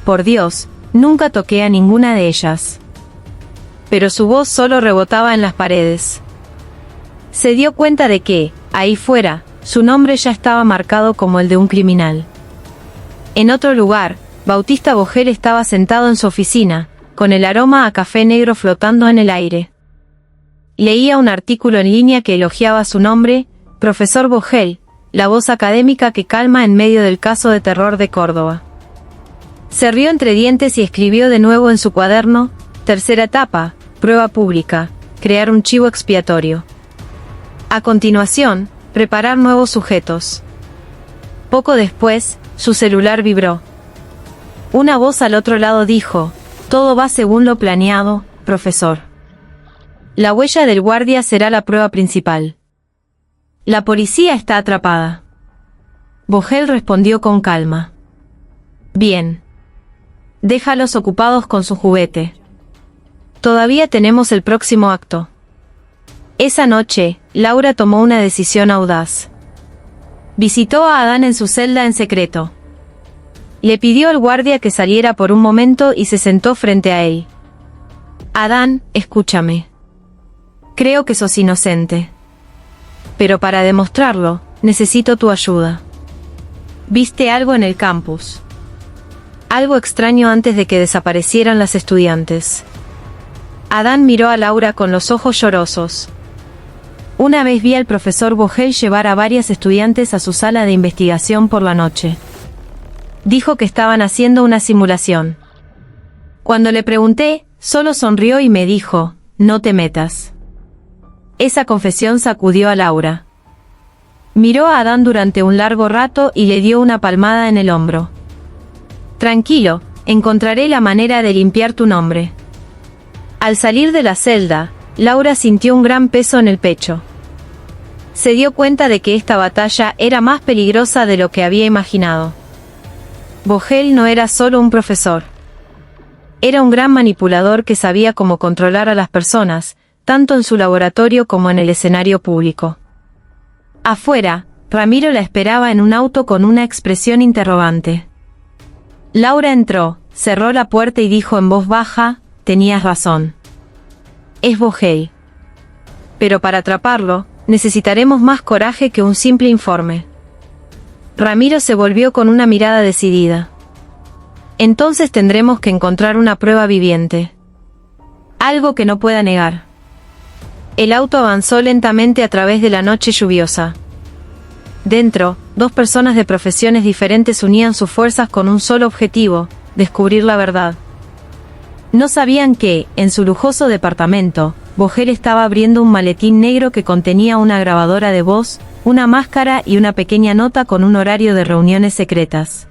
Por Dios, nunca toqué a ninguna de ellas. Pero su voz solo rebotaba en las paredes. Se dio cuenta de que, ahí fuera, su nombre ya estaba marcado como el de un criminal. En otro lugar, Bautista Vogel estaba sentado en su oficina, con el aroma a café negro flotando en el aire. Leía un artículo en línea que elogiaba su nombre, Profesor Vogel, la voz académica que calma en medio del caso de terror de Córdoba. Se rió entre dientes y escribió de nuevo en su cuaderno, tercera etapa, prueba pública, crear un chivo expiatorio. A continuación, preparar nuevos sujetos. Poco después, su celular vibró. Una voz al otro lado dijo, todo va según lo planeado, profesor. La huella del guardia será la prueba principal. La policía está atrapada. Vogel respondió con calma. Bien. Déjalos ocupados con su juguete. Todavía tenemos el próximo acto. Esa noche, Laura tomó una decisión audaz. Visitó a Adán en su celda en secreto. Le pidió al guardia que saliera por un momento y se sentó frente a él. Adán, escúchame. Creo que sos inocente. Pero para demostrarlo, necesito tu ayuda. ¿Viste algo en el campus? Algo extraño antes de que desaparecieran las estudiantes. Adán miró a Laura con los ojos llorosos. Una vez vi al profesor Vogel llevar a varias estudiantes a su sala de investigación por la noche. Dijo que estaban haciendo una simulación. Cuando le pregunté, solo sonrió y me dijo, no te metas. Esa confesión sacudió a Laura. Miró a Adán durante un largo rato y le dio una palmada en el hombro. Tranquilo, encontraré la manera de limpiar tu nombre. Al salir de la celda, Laura sintió un gran peso en el pecho. Se dio cuenta de que esta batalla era más peligrosa de lo que había imaginado. Vogel no era solo un profesor. Era un gran manipulador que sabía cómo controlar a las personas, tanto en su laboratorio como en el escenario público. Afuera, Ramiro la esperaba en un auto con una expresión interrogante. Laura entró, cerró la puerta y dijo en voz baja, tenías razón. Es Vogel. Pero para atraparlo, necesitaremos más coraje que un simple informe. Ramiro se volvió con una mirada decidida. Entonces tendremos que encontrar una prueba viviente. Algo que no pueda negar. El auto avanzó lentamente a través de la noche lluviosa. Dentro, dos personas de profesiones diferentes unían sus fuerzas con un solo objetivo, descubrir la verdad. No sabían que, en su lujoso departamento, Vogel estaba abriendo un maletín negro que contenía una grabadora de voz, una máscara y una pequeña nota con un horario de reuniones secretas.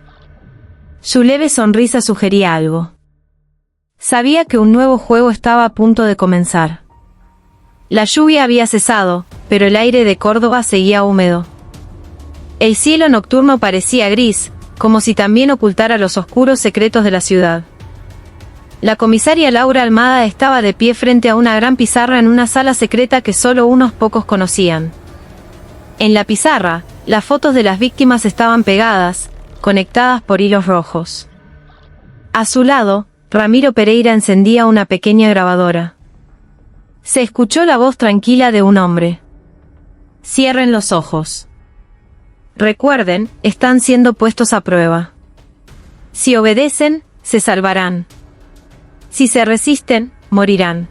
Su leve sonrisa sugería algo. Sabía que un nuevo juego estaba a punto de comenzar. La lluvia había cesado, pero el aire de Córdoba seguía húmedo. El cielo nocturno parecía gris, como si también ocultara los oscuros secretos de la ciudad. La comisaria Laura Almada estaba de pie frente a una gran pizarra en una sala secreta que solo unos pocos conocían. En la pizarra, las fotos de las víctimas estaban pegadas, conectadas por hilos rojos. A su lado, Ramiro Pereira encendía una pequeña grabadora. Se escuchó la voz tranquila de un hombre. Cierren los ojos. Recuerden, están siendo puestos a prueba. Si obedecen, se salvarán. Si se resisten, morirán.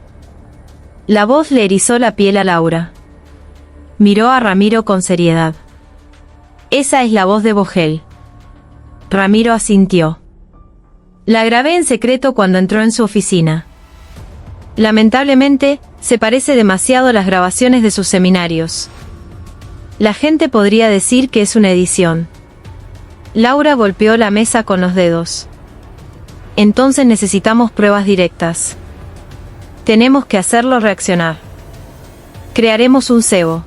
La voz le erizó la piel a Laura. Miró a Ramiro con seriedad. Esa es la voz de Vogel. Ramiro asintió. La grabé en secreto cuando entró en su oficina. Lamentablemente, se parece demasiado a las grabaciones de sus seminarios. La gente podría decir que es una edición. Laura golpeó la mesa con los dedos. Entonces necesitamos pruebas directas. Tenemos que hacerlo reaccionar. Crearemos un cebo.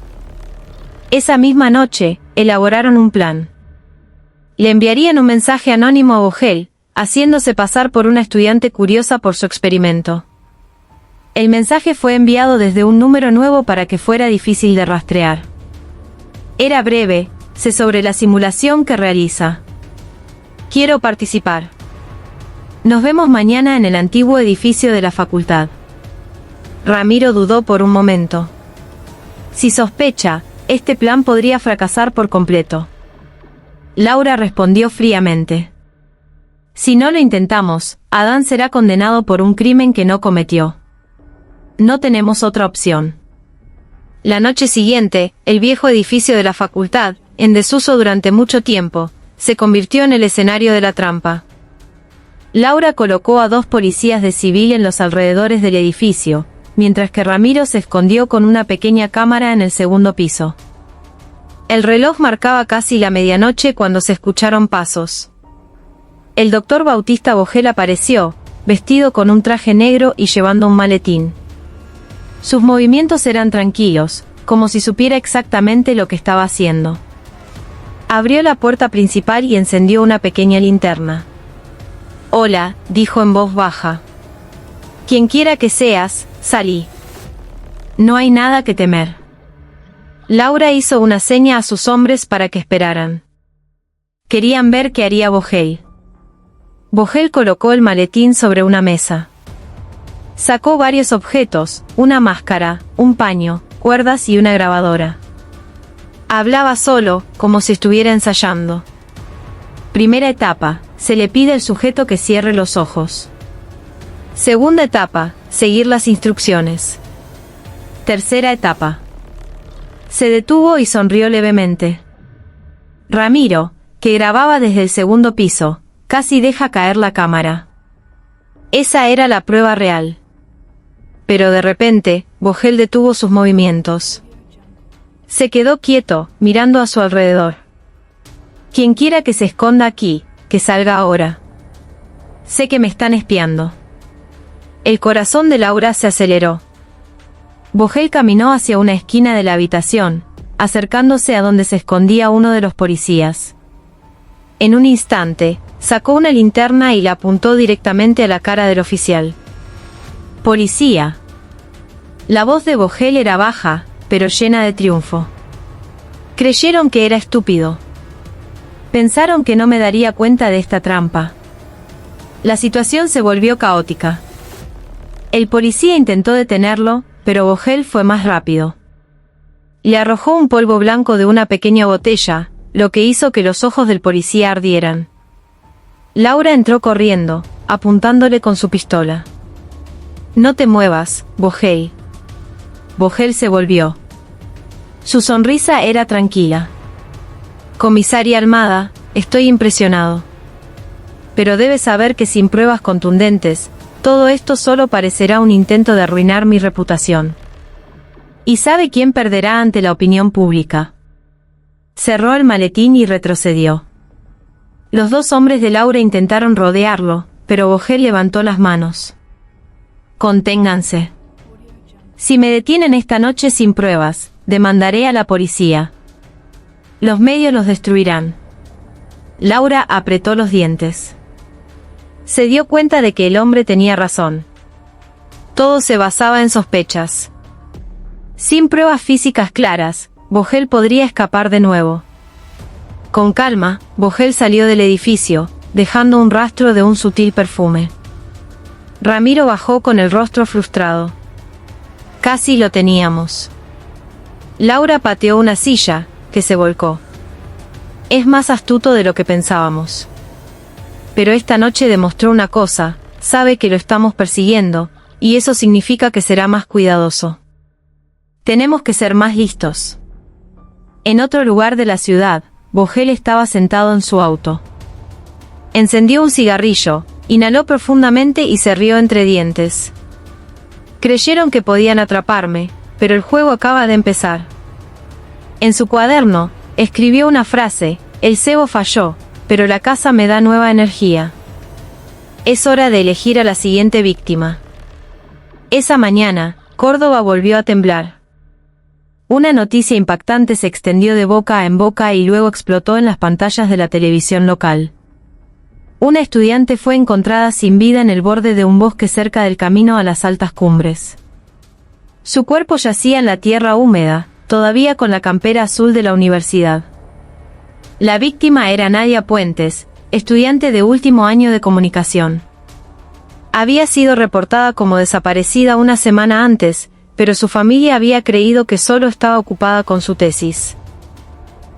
Esa misma noche, elaboraron un plan. Le enviarían un mensaje anónimo a Vogel, haciéndose pasar por una estudiante curiosa por su experimento. El mensaje fue enviado desde un número nuevo para que fuera difícil de rastrear. Era breve, sé sobre la simulación que realiza. Quiero participar. Nos vemos mañana en el antiguo edificio de la facultad. Ramiro dudó por un momento. Si sospecha, este plan podría fracasar por completo. Laura respondió fríamente. Si no lo intentamos, Adán será condenado por un crimen que no cometió. No tenemos otra opción. La noche siguiente, el viejo edificio de la facultad, en desuso durante mucho tiempo, se convirtió en el escenario de la trampa. Laura colocó a 2 policías de civil en los alrededores del edificio, mientras que Ramiro se escondió con una pequeña cámara en el segundo piso. El reloj marcaba casi la medianoche cuando se escucharon pasos. El doctor Bautista Vogel apareció, vestido con un traje negro y llevando un maletín. Sus movimientos eran tranquilos, como si supiera exactamente lo que estaba haciendo. Abrió la puerta principal y encendió una pequeña linterna. «Hola», dijo en voz baja. «Quien quiera que seas, salí. No hay nada que temer». Laura hizo una seña a sus hombres para que esperaran. Querían ver qué haría Vogel. Vogel colocó el maletín sobre una mesa. Sacó varios objetos, una máscara, un paño, cuerdas y una grabadora. Hablaba solo, como si estuviera ensayando. Primera etapa, se le pide al sujeto que cierre los ojos. Segunda etapa, seguir las instrucciones. Tercera etapa. Se detuvo y sonrió levemente. Ramiro, que grababa desde el segundo piso, casi deja caer la cámara. Esa era la prueba real. Pero de repente, Vogel detuvo sus movimientos. Se quedó quieto, mirando a su alrededor. Quien quiera que se esconda aquí, que salga ahora. Sé que me están espiando. El corazón de Laura se aceleró. Vogel caminó hacia una esquina de la habitación, acercándose a donde se escondía uno de los policías. En un instante, sacó una linterna y la apuntó directamente a la cara del oficial. «Policía». La voz de Vogel era baja, pero llena de triunfo. Creyeron que era estúpido. Pensaron que no me daría cuenta de esta trampa. La situación se volvió caótica. El policía intentó detenerlo, pero Vogel fue más rápido. Le arrojó un polvo blanco de una pequeña botella, lo que hizo que los ojos del policía ardieran. Laura entró corriendo, apuntándole con su pistola. «No te muevas, Vogel». Vogel se volvió. Su sonrisa era tranquila. «Comisaria Almada, estoy impresionado. Pero debes saber que sin pruebas contundentes, todo esto solo parecerá un intento de arruinar mi reputación. ¿Y sabe quién perderá ante la opinión pública?». Cerró el maletín y retrocedió. Los 2 hombres de Laura intentaron rodearlo, pero Vogel levantó las manos. «Conténganse. Si me detienen esta noche sin pruebas, demandaré a la policía. Los medios los destruirán». Laura apretó los dientes. Se dio cuenta de que el hombre tenía razón. Todo se basaba en sospechas. Sin pruebas físicas claras, Vogel podría escapar de nuevo. Con calma, Vogel salió del edificio, dejando un rastro de un sutil perfume. Ramiro bajó con el rostro frustrado. Casi lo teníamos. Laura pateó una silla, que se volcó. Es más astuto de lo que pensábamos. Pero esta noche demostró una cosa, sabe que lo estamos persiguiendo, y eso significa que será más cuidadoso. Tenemos que ser más listos. En otro lugar de la ciudad, Vogel estaba sentado en su auto. Encendió un cigarrillo, inhaló profundamente y se rió entre dientes. Creyeron que podían atraparme, pero el juego acaba de empezar. En su cuaderno, escribió una frase: el cebo falló, pero la casa me da nueva energía. Es hora de elegir a la siguiente víctima. Esa mañana, Córdoba volvió a temblar. Una noticia impactante se extendió de boca en boca y luego explotó en las pantallas de la televisión local. Una estudiante fue encontrada sin vida en el borde de un bosque cerca del camino a las altas cumbres. Su cuerpo yacía en la tierra húmeda, todavía con la campera azul de la universidad. La víctima era Nadia Puentes, estudiante de último año de comunicación. Había sido reportada como desaparecida una semana antes, pero su familia había creído que solo estaba ocupada con su tesis.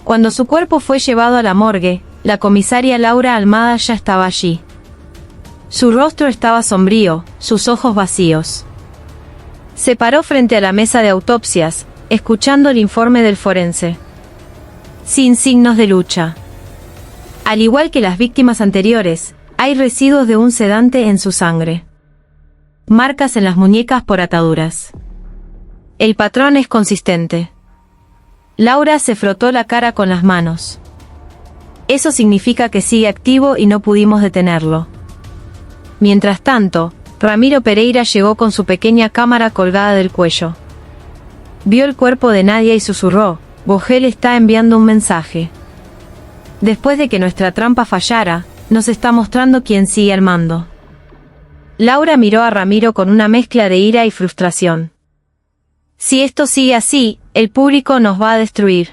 Cuando su cuerpo fue llevado a la morgue, la comisaria Laura Almada ya estaba allí. Su rostro estaba sombrío, sus ojos vacíos. Se paró frente a la mesa de autopsias, escuchando el informe del forense. Sin signos de lucha. Al igual que las víctimas anteriores, hay residuos de un sedante en su sangre. Marcas en las muñecas por ataduras. El patrón es consistente. Laura se frotó la cara con las manos. Eso significa que sigue activo y no pudimos detenerlo. Mientras tanto, Ramiro Pereira llegó con su pequeña cámara colgada del cuello. Vio el cuerpo de Nadia y susurró: Vogel está enviando un mensaje. Después de que nuestra trampa fallara, nos está mostrando quién sigue al mando. Laura miró a Ramiro con una mezcla de ira y frustración. Si esto sigue así, el público nos va a destruir.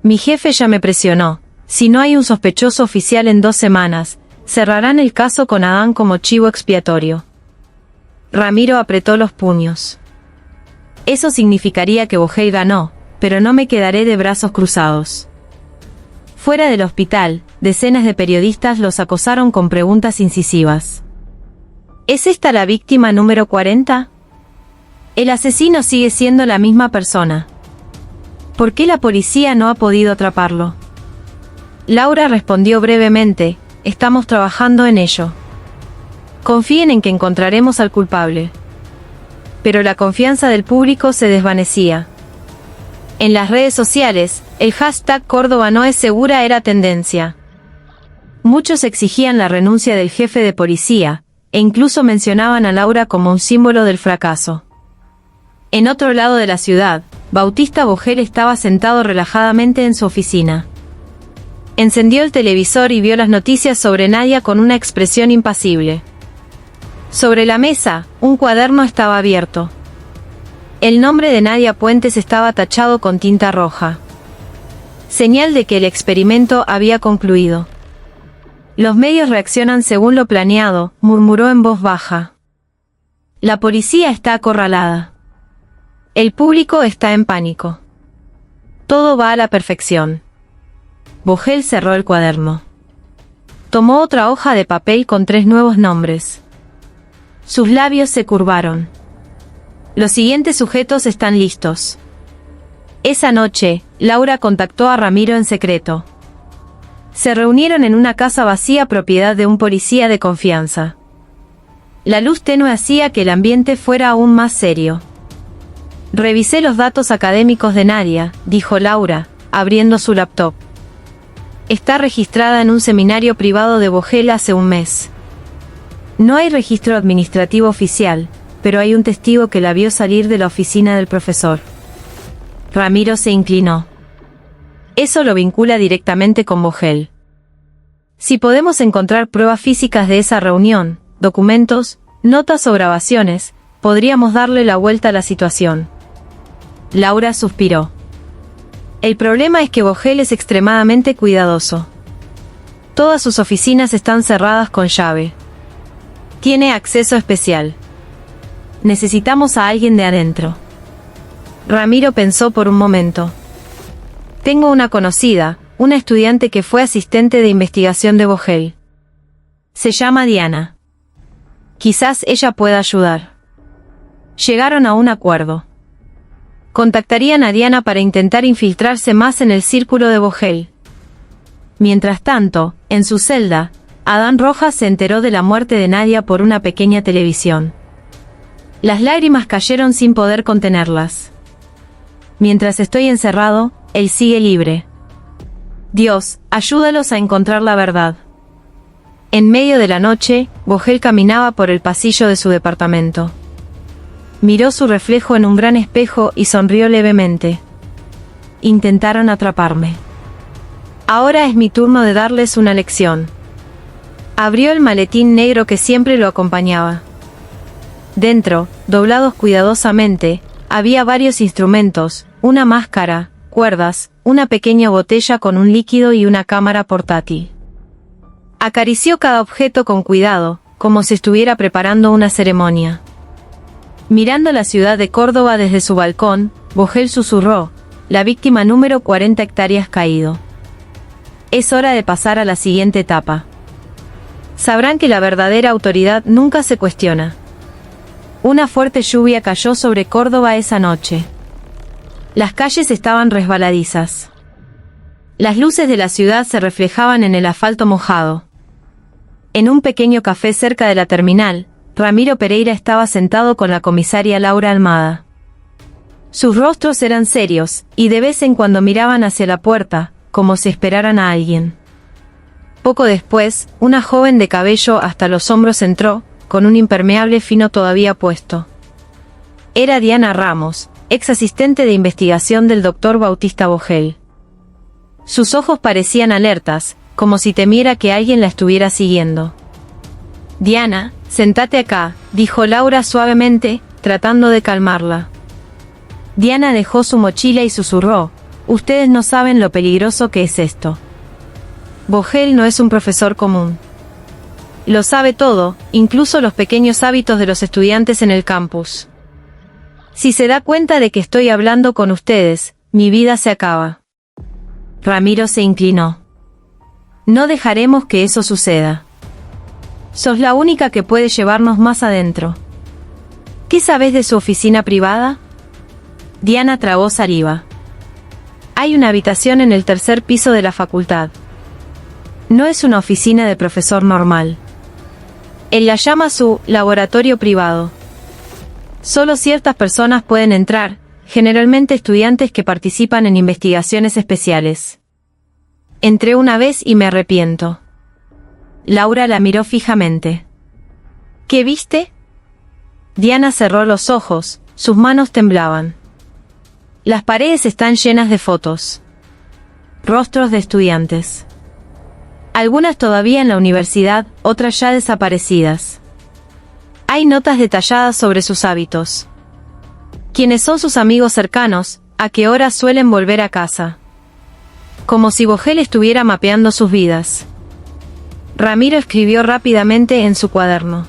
Mi jefe ya me presionó. Si no hay un sospechoso oficial en 2 semanas, cerrarán el caso con Adán como chivo expiatorio. Ramiro apretó los puños. Eso significaría que Vogel ganó, pero no me quedaré de brazos cruzados. Fuera del hospital, decenas de periodistas los acosaron con preguntas incisivas. ¿Es esta la víctima número 40? El asesino sigue siendo la misma persona. ¿Por qué la policía no ha podido atraparlo? Laura respondió brevemente: estamos trabajando en ello. Confíen en que encontraremos al culpable. Pero la confianza del público se desvanecía. En las redes sociales, el hashtag Córdoba no es segura era tendencia. Muchos exigían la renuncia del jefe de policía, e incluso mencionaban a Laura como un símbolo del fracaso. En otro lado de la ciudad, Bautista Vogel estaba sentado relajadamente en su oficina. Encendió el televisor y vio las noticias sobre Nadia con una expresión impasible. Sobre la mesa, un cuaderno estaba abierto. El nombre de Nadia Puentes estaba tachado con tinta roja. Señal de que el experimento había concluido. Los medios reaccionan según lo planeado, murmuró en voz baja. La policía está acorralada. El público está en pánico. Todo va a la perfección. Vogel cerró el cuaderno. Tomó otra hoja de papel con 3 nuevos nombres. Sus labios se curvaron. Los siguientes sujetos están listos. Esa noche, Laura contactó a Ramiro en secreto. Se reunieron en una casa vacía propiedad de un policía de confianza. La luz tenue hacía que el ambiente fuera aún más serio. Revisé los datos académicos de Nadia, dijo Laura, abriendo su laptop. Está registrada en un seminario privado de Vogel hace un mes. No hay registro administrativo oficial, pero hay un testigo que la vio salir de la oficina del profesor. Ramiro se inclinó. Eso lo vincula directamente con Vogel. Si podemos encontrar pruebas físicas de esa reunión, documentos, notas o grabaciones, podríamos darle la vuelta a la situación. Laura suspiró. El problema es que Vogel es extremadamente cuidadoso. Todas sus oficinas están cerradas con llave. Tiene acceso especial. Necesitamos a alguien de adentro. Ramiro pensó por un momento. Tengo una conocida, una estudiante que fue asistente de investigación de Vogel. Se llama Diana. Quizás ella pueda ayudar. Llegaron a un acuerdo. Contactarían a Diana para intentar infiltrarse más en el círculo de Vogel. Mientras tanto, en su celda, Adán Rojas se enteró de la muerte de Nadia por una pequeña televisión. Las lágrimas cayeron sin poder contenerlas. Mientras estoy encerrado, él sigue libre. Dios, ayúdalos a encontrar la verdad. En medio de la noche, Vogel caminaba por el pasillo de su departamento. Miró su reflejo en un gran espejo y sonrió levemente. Intentaron atraparme. Ahora es mi turno de darles una lección. Abrió el maletín negro que siempre lo acompañaba. Dentro, doblados cuidadosamente, había varios instrumentos, una máscara, cuerdas, una pequeña botella con un líquido y una cámara portátil. Acarició cada objeto con cuidado, como si estuviera preparando una ceremonia. Mirando la ciudad de Córdoba desde su balcón, Vogel susurró: la víctima número 40 hectáreas caído. Es hora de pasar a la siguiente etapa. Sabrán que la verdadera autoridad nunca se cuestiona. Una fuerte lluvia cayó sobre Córdoba esa noche. Las calles estaban resbaladizas. Las luces de la ciudad se reflejaban en el asfalto mojado. En un pequeño café cerca de la terminal, Ramiro Pereira estaba sentado con la comisaria Laura Almada. Sus rostros eran serios, y de vez en cuando miraban hacia la puerta, como si esperaran a alguien. Poco después, una joven de cabello hasta los hombros entró, con un impermeable fino todavía puesto. Era Diana Ramos, ex asistente de investigación del doctor Bautista Vogel. Sus ojos parecían alertas, como si temiera que alguien la estuviera siguiendo. Diana, sentate acá, dijo Laura suavemente, tratando de calmarla. Diana dejó su mochila y susurró: ustedes no saben lo peligroso que es esto. Vogel no es un profesor común. Lo sabe todo, incluso los pequeños hábitos de los estudiantes en el campus. Si se da cuenta de que estoy hablando con ustedes, mi vida se acaba. Ramiro se inclinó. No dejaremos que eso suceda. Sos la única que puede llevarnos más adentro. ¿Qué sabes de su oficina privada? Diana tragó saliva. Hay una habitación en el tercer piso de la facultad. No es una oficina de profesor normal. Él la llama su laboratorio privado. Solo ciertas personas pueden entrar, generalmente estudiantes que participan en investigaciones especiales. Entré una vez y me arrepiento. Laura la miró fijamente. ¿Qué viste? Diana cerró los ojos, sus manos temblaban. Las paredes están llenas de fotos. Rostros de estudiantes. Algunas todavía en la universidad, otras ya desaparecidas. Hay notas detalladas sobre sus hábitos. ¿Quiénes son sus amigos cercanos? ¿A qué hora suelen volver a casa? Como si Vogel estuviera mapeando sus vidas. Ramiro escribió rápidamente en su cuaderno.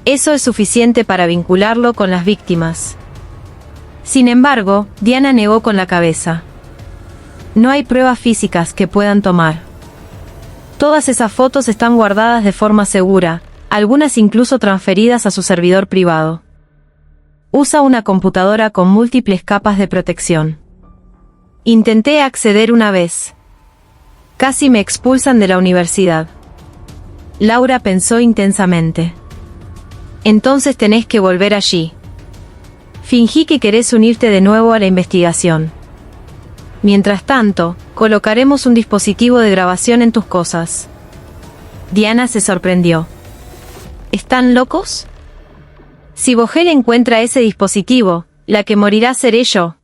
Eso es suficiente para vincularlo con las víctimas. Sin embargo, Diana negó con la cabeza. No hay pruebas físicas que puedan tomar. Todas esas fotos están guardadas de forma segura, algunas incluso transferidas a su servidor privado. Usa una computadora con múltiples capas de protección. Intenté acceder una vez. Casi me expulsan de la universidad. Laura pensó intensamente. Entonces tenés que volver allí. Fingí que querés unirte de nuevo a la investigación. Mientras tanto, colocaremos un dispositivo de grabación en tus cosas. Diana se sorprendió. ¿Están locos? Si Vogel encuentra ese dispositivo, la que morirá seré yo.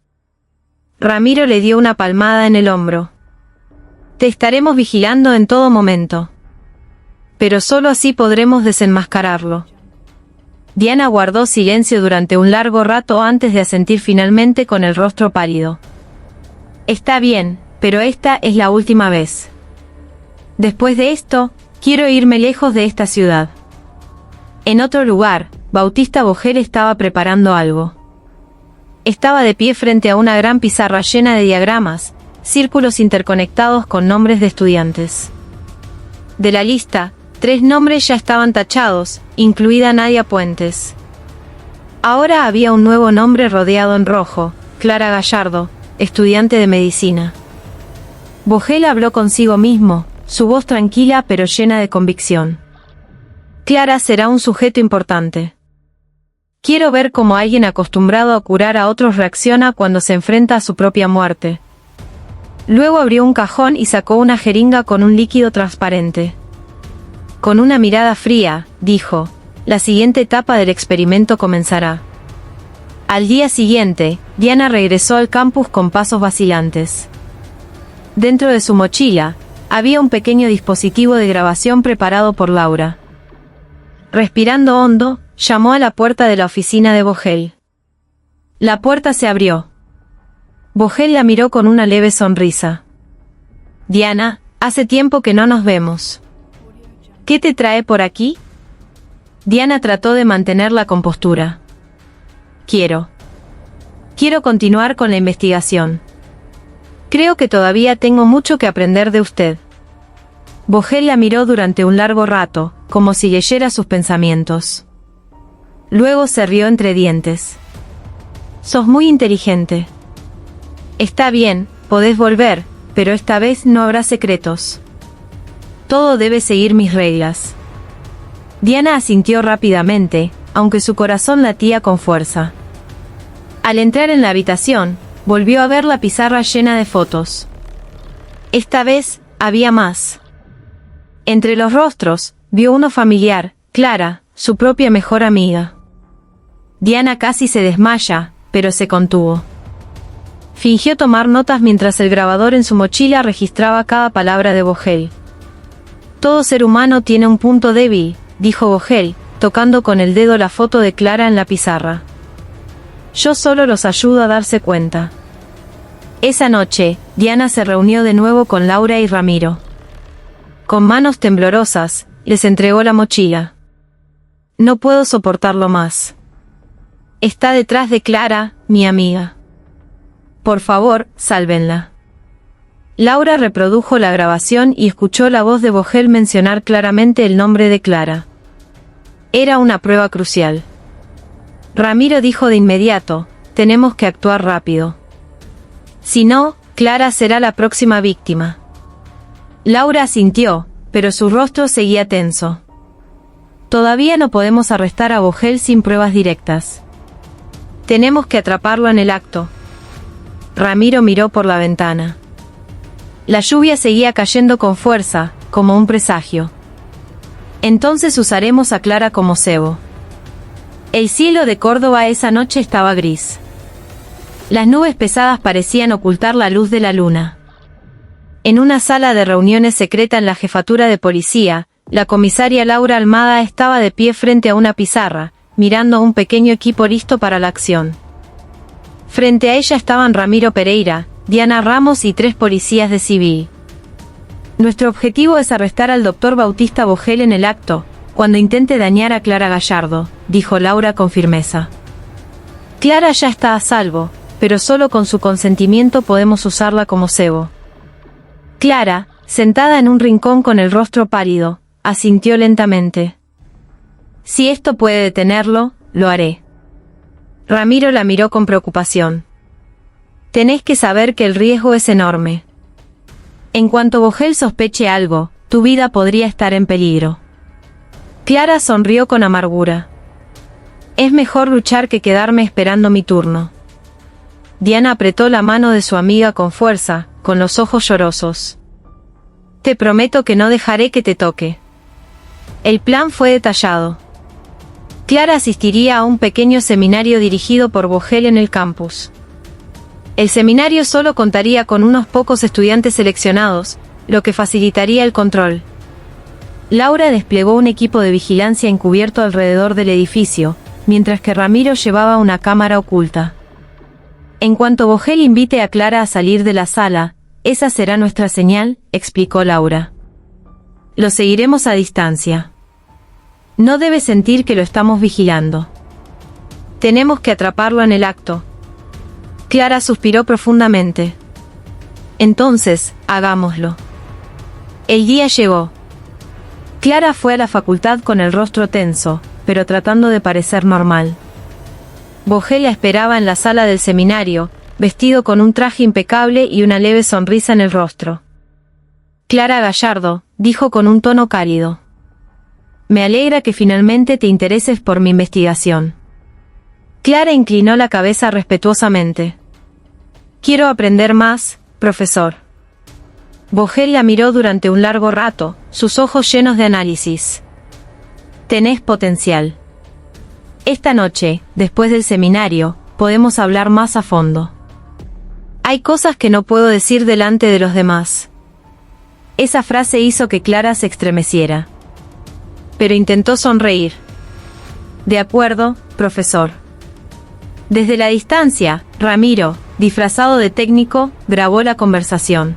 Ramiro le dio una palmada en el hombro. Te estaremos vigilando en todo momento. Pero solo así podremos desenmascararlo. Diana guardó silencio durante un largo rato antes de asentir finalmente con el rostro pálido. Está bien, pero esta es la última vez. Después de esto, quiero irme lejos de esta ciudad. En otro lugar, Bautista Vogel estaba preparando algo. Estaba de pie frente a una gran pizarra llena de diagramas, círculos interconectados con nombres de estudiantes. De la lista, 3 nombres ya estaban tachados, incluida Nadia Puentes. Ahora había un nuevo nombre rodeado en rojo: Clara Gallardo, estudiante de medicina. Vogel habló consigo mismo, su voz tranquila pero llena de convicción. Clara será un sujeto importante. Quiero ver cómo alguien acostumbrado a curar a otros reacciona cuando se enfrenta a su propia muerte. Luego abrió un cajón y sacó una jeringa con un líquido transparente. Con una mirada fría, dijo: la siguiente etapa del experimento comenzará. Al día siguiente, Diana regresó al campus con pasos vacilantes. Dentro de su mochila, había un pequeño dispositivo de grabación preparado por Laura. Respirando hondo, llamó a la puerta de la oficina de Vogel. La puerta se abrió. Vogel la miró con una leve sonrisa. Diana, hace tiempo que no nos vemos. ¿Qué te trae por aquí? Diana trató de mantener la compostura. Quiero continuar con la investigación. Creo que todavía tengo mucho que aprender de usted. Vogel la miró durante un largo rato, como si leyera sus pensamientos. Luego se rió entre dientes. Sos muy inteligente. Está bien, podés volver, pero esta vez no habrá secretos. Todo debe seguir mis reglas. Diana asintió rápidamente, aunque su corazón latía con fuerza. Al entrar en la habitación, volvió a ver la pizarra llena de fotos. Esta vez, había más. Entre los rostros, vio uno familiar: Clara, su propia mejor amiga. Diana casi se desmaya, pero se contuvo. Fingió tomar notas mientras el grabador en su mochila registraba cada palabra de Vogel. Todo ser humano tiene un punto débil, dijo Vogel, tocando con el dedo la foto de Clara en la pizarra. Yo solo los ayudo a darse cuenta. Esa noche, Diana se reunió de nuevo con Laura y Ramiro. Con manos temblorosas, les entregó la mochila. No puedo soportarlo más. Está detrás de Clara, mi amiga. Por favor, sálvenla. Laura reprodujo la grabación y escuchó la voz de Vogel mencionar claramente el nombre de Clara. Era una prueba crucial. Ramiro dijo de inmediato: tenemos que actuar rápido. Si no, Clara será la próxima víctima. Laura asintió, pero su rostro seguía tenso. Todavía no podemos arrestar a Vogel sin pruebas directas. Tenemos que atraparlo en el acto. Ramiro miró por la ventana. La lluvia seguía cayendo con fuerza, como un presagio. Entonces usaremos a Clara como cebo. El cielo de Córdoba esa noche estaba gris. Las nubes pesadas parecían ocultar la luz de la luna. En una sala de reuniones secreta en la jefatura de policía, la comisaria Laura Almada estaba de pie frente a una pizarra, mirando a un pequeño equipo listo para la acción. Frente a ella estaban Ramiro Pereira, Diana Ramos y 3 policías de civil. Nuestro objetivo es arrestar al Dr. Bautista Vogel en el acto, cuando intente dañar a Clara Gallardo, dijo Laura con firmeza. Clara ya está a salvo, pero solo con su consentimiento podemos usarla como cebo. Clara, sentada en un rincón con el rostro pálido, asintió lentamente. Si esto puede detenerlo, lo haré. Ramiro la miró con preocupación. Tenés que saber que el riesgo es enorme. En cuanto Vogel sospeche algo, tu vida podría estar en peligro. Clara sonrió con amargura. Es mejor luchar que quedarme esperando mi turno. Diana apretó la mano de su amiga con fuerza, con los ojos llorosos. Te prometo que no dejaré que te toque. El plan fue detallado. Clara asistiría a un pequeño seminario dirigido por Vogel en el campus. El seminario solo contaría con unos pocos estudiantes seleccionados, lo que facilitaría el control. Laura desplegó un equipo de vigilancia encubierto alrededor del edificio, mientras que Ramiro llevaba una cámara oculta. En cuanto Vogel invite a Clara a salir de la sala, esa será nuestra señal, explicó Laura. Lo seguiremos a distancia. No debe sentir que lo estamos vigilando. Tenemos que atraparlo en el acto. Clara suspiró profundamente. Entonces, hagámoslo. El día llegó. Clara fue a la facultad con el rostro tenso, pero tratando de parecer normal. Vogel la esperaba en la sala del seminario, vestido con un traje impecable y una leve sonrisa en el rostro. Clara Gallardo, dijo con un tono cálido. Me alegra que finalmente te intereses por mi investigación. Clara inclinó la cabeza respetuosamente. Quiero aprender más, profesor. Vogel la miró durante un largo rato, sus ojos llenos de análisis. Tenés potencial. Esta noche, después del seminario, podemos hablar más a fondo. Hay cosas que no puedo decir delante de los demás. Esa frase hizo que Clara se estremeciera. Pero intentó sonreír. De acuerdo, profesor. Desde la distancia, Ramiro, disfrazado de técnico, grabó la conversación.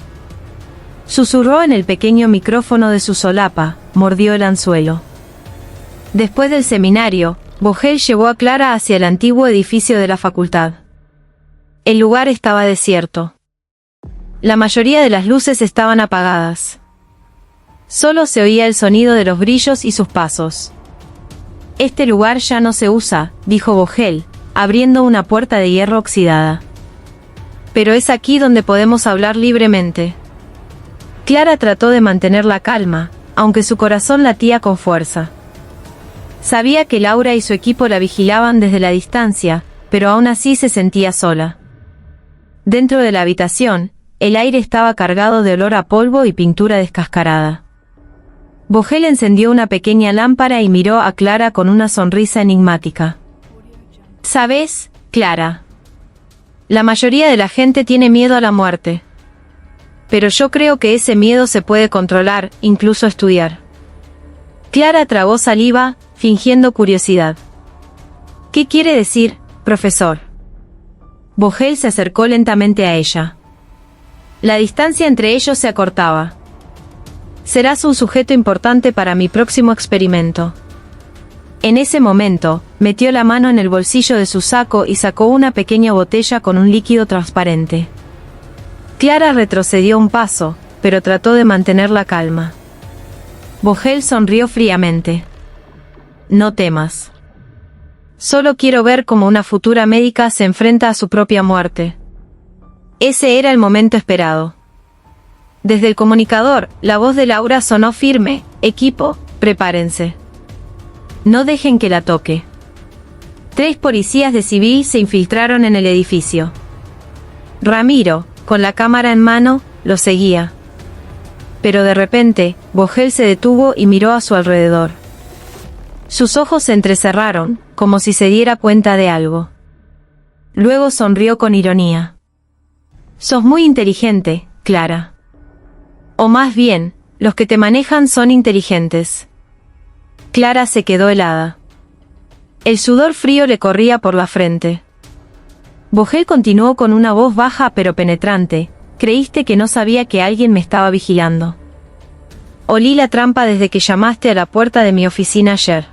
Susurró en el pequeño micrófono de su solapa, mordió el anzuelo. Después del seminario, Vogel llevó a Clara hacia el antiguo edificio de la facultad. El lugar estaba desierto. La mayoría de las luces estaban apagadas. Solo se oía el sonido de los grillos y sus pasos. Este lugar ya no se usa, dijo Vogel, abriendo una puerta de hierro oxidada. Pero es aquí donde podemos hablar libremente. Clara trató de mantener la calma, aunque su corazón latía con fuerza. Sabía que Laura y su equipo la vigilaban desde la distancia, pero aún así se sentía sola. Dentro de la habitación, el aire estaba cargado de olor a polvo y pintura descascarada. Vogel encendió una pequeña lámpara y miró a Clara con una sonrisa enigmática. ¿Sabes, Clara? La mayoría de la gente tiene miedo a la muerte. Pero yo creo que ese miedo se puede controlar, incluso estudiar. Clara tragó saliva, fingiendo curiosidad. ¿Qué quiere decir, profesor? Vogel se acercó lentamente a ella. La distancia entre ellos se acortaba. Serás un sujeto importante para mi próximo experimento. En ese momento, metió la mano en el bolsillo de su saco y sacó una pequeña botella con un líquido transparente. Clara retrocedió un paso, pero trató de mantener la calma. Vogel sonrió fríamente. No temas. Solo quiero ver cómo una futura médica se enfrenta a su propia muerte. Ese era el momento esperado. Desde el comunicador, la voz de Laura sonó firme. Equipo, prepárense. No dejen que la toque. 3 policías de civil se infiltraron en el edificio. Ramiro, con la cámara en mano, lo seguía. Pero de repente, Vogel se detuvo y miró a su alrededor. Sus ojos se entrecerraron, como si se diera cuenta de algo. Luego sonrió con ironía. Sos muy inteligente, Clara. O más bien, los que te manejan son inteligentes. Clara se quedó helada. El sudor frío le corría por la frente. Vogel continuó con una voz baja pero penetrante. Creíste que no sabía que alguien me estaba vigilando. Olí la trampa desde que llamaste a la puerta de mi oficina ayer.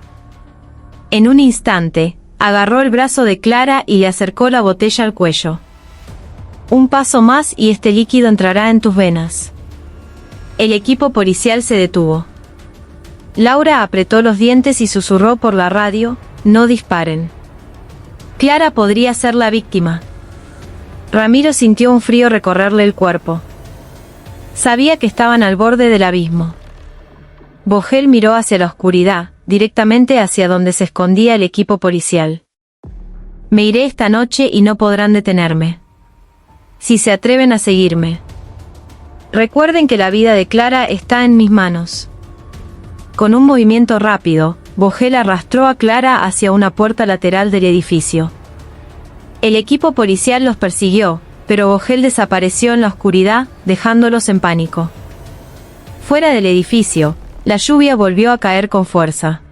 En un instante, agarró el brazo de Clara y le acercó la botella al cuello. Un paso más y este líquido entrará en tus venas. El equipo policial se detuvo. Laura apretó los dientes y susurró por la radio, no disparen. Clara podría ser la víctima. Ramiro sintió un frío recorrerle el cuerpo. Sabía que estaban al borde del abismo. Vogel miró hacia la oscuridad, directamente hacia donde se escondía el equipo policial. Me iré esta noche y no podrán detenerme. Si se atreven a seguirme. Recuerden que la vida de Clara está en mis manos. Con un movimiento rápido, Vogel arrastró a Clara hacia una puerta lateral del edificio. El equipo policial los persiguió, pero Vogel desapareció en la oscuridad, dejándolos en pánico. Fuera del edificio, la lluvia volvió a caer con fuerza.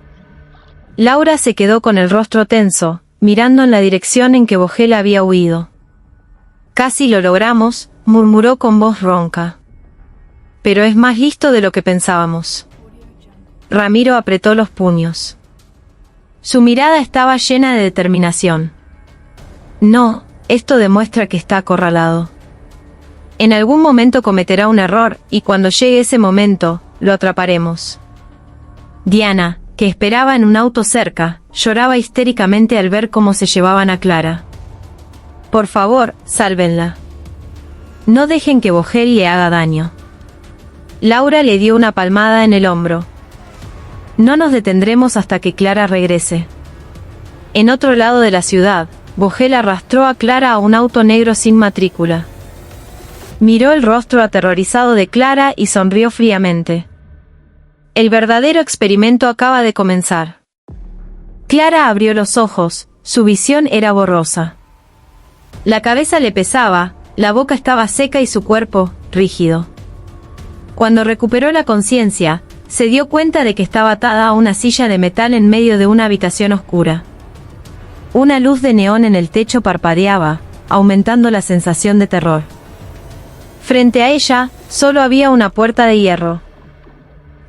Laura se quedó con el rostro tenso, mirando en la dirección en que Vogel había huido. Casi lo logramos, murmuró con voz ronca. Pero es más listo de lo que pensábamos. Ramiro apretó los puños. Su mirada estaba llena de determinación. No, esto demuestra que está acorralado. En algún momento cometerá un error, y cuando llegue ese momento, lo atraparemos. Diana, que esperaba en un auto cerca, lloraba histéricamente al ver cómo se llevaban a Clara. Por favor, sálvenla. No dejen que Vogel le haga daño. Laura le dio una palmada en el hombro. No nos detendremos hasta que Clara regrese. En otro lado de la ciudad, Vogel arrastró a Clara a un auto negro sin matrícula. Miró el rostro aterrorizado de Clara y sonrió fríamente. El verdadero experimento acaba de comenzar. Clara abrió los ojos, su visión era borrosa. La cabeza le pesaba, la boca estaba seca y su cuerpo, rígido. Cuando recuperó la conciencia, se dio cuenta de que estaba atada a una silla de metal en medio de una habitación oscura. Una luz de neón en el techo parpadeaba, aumentando la sensación de terror. Frente a ella, solo había una puerta de hierro.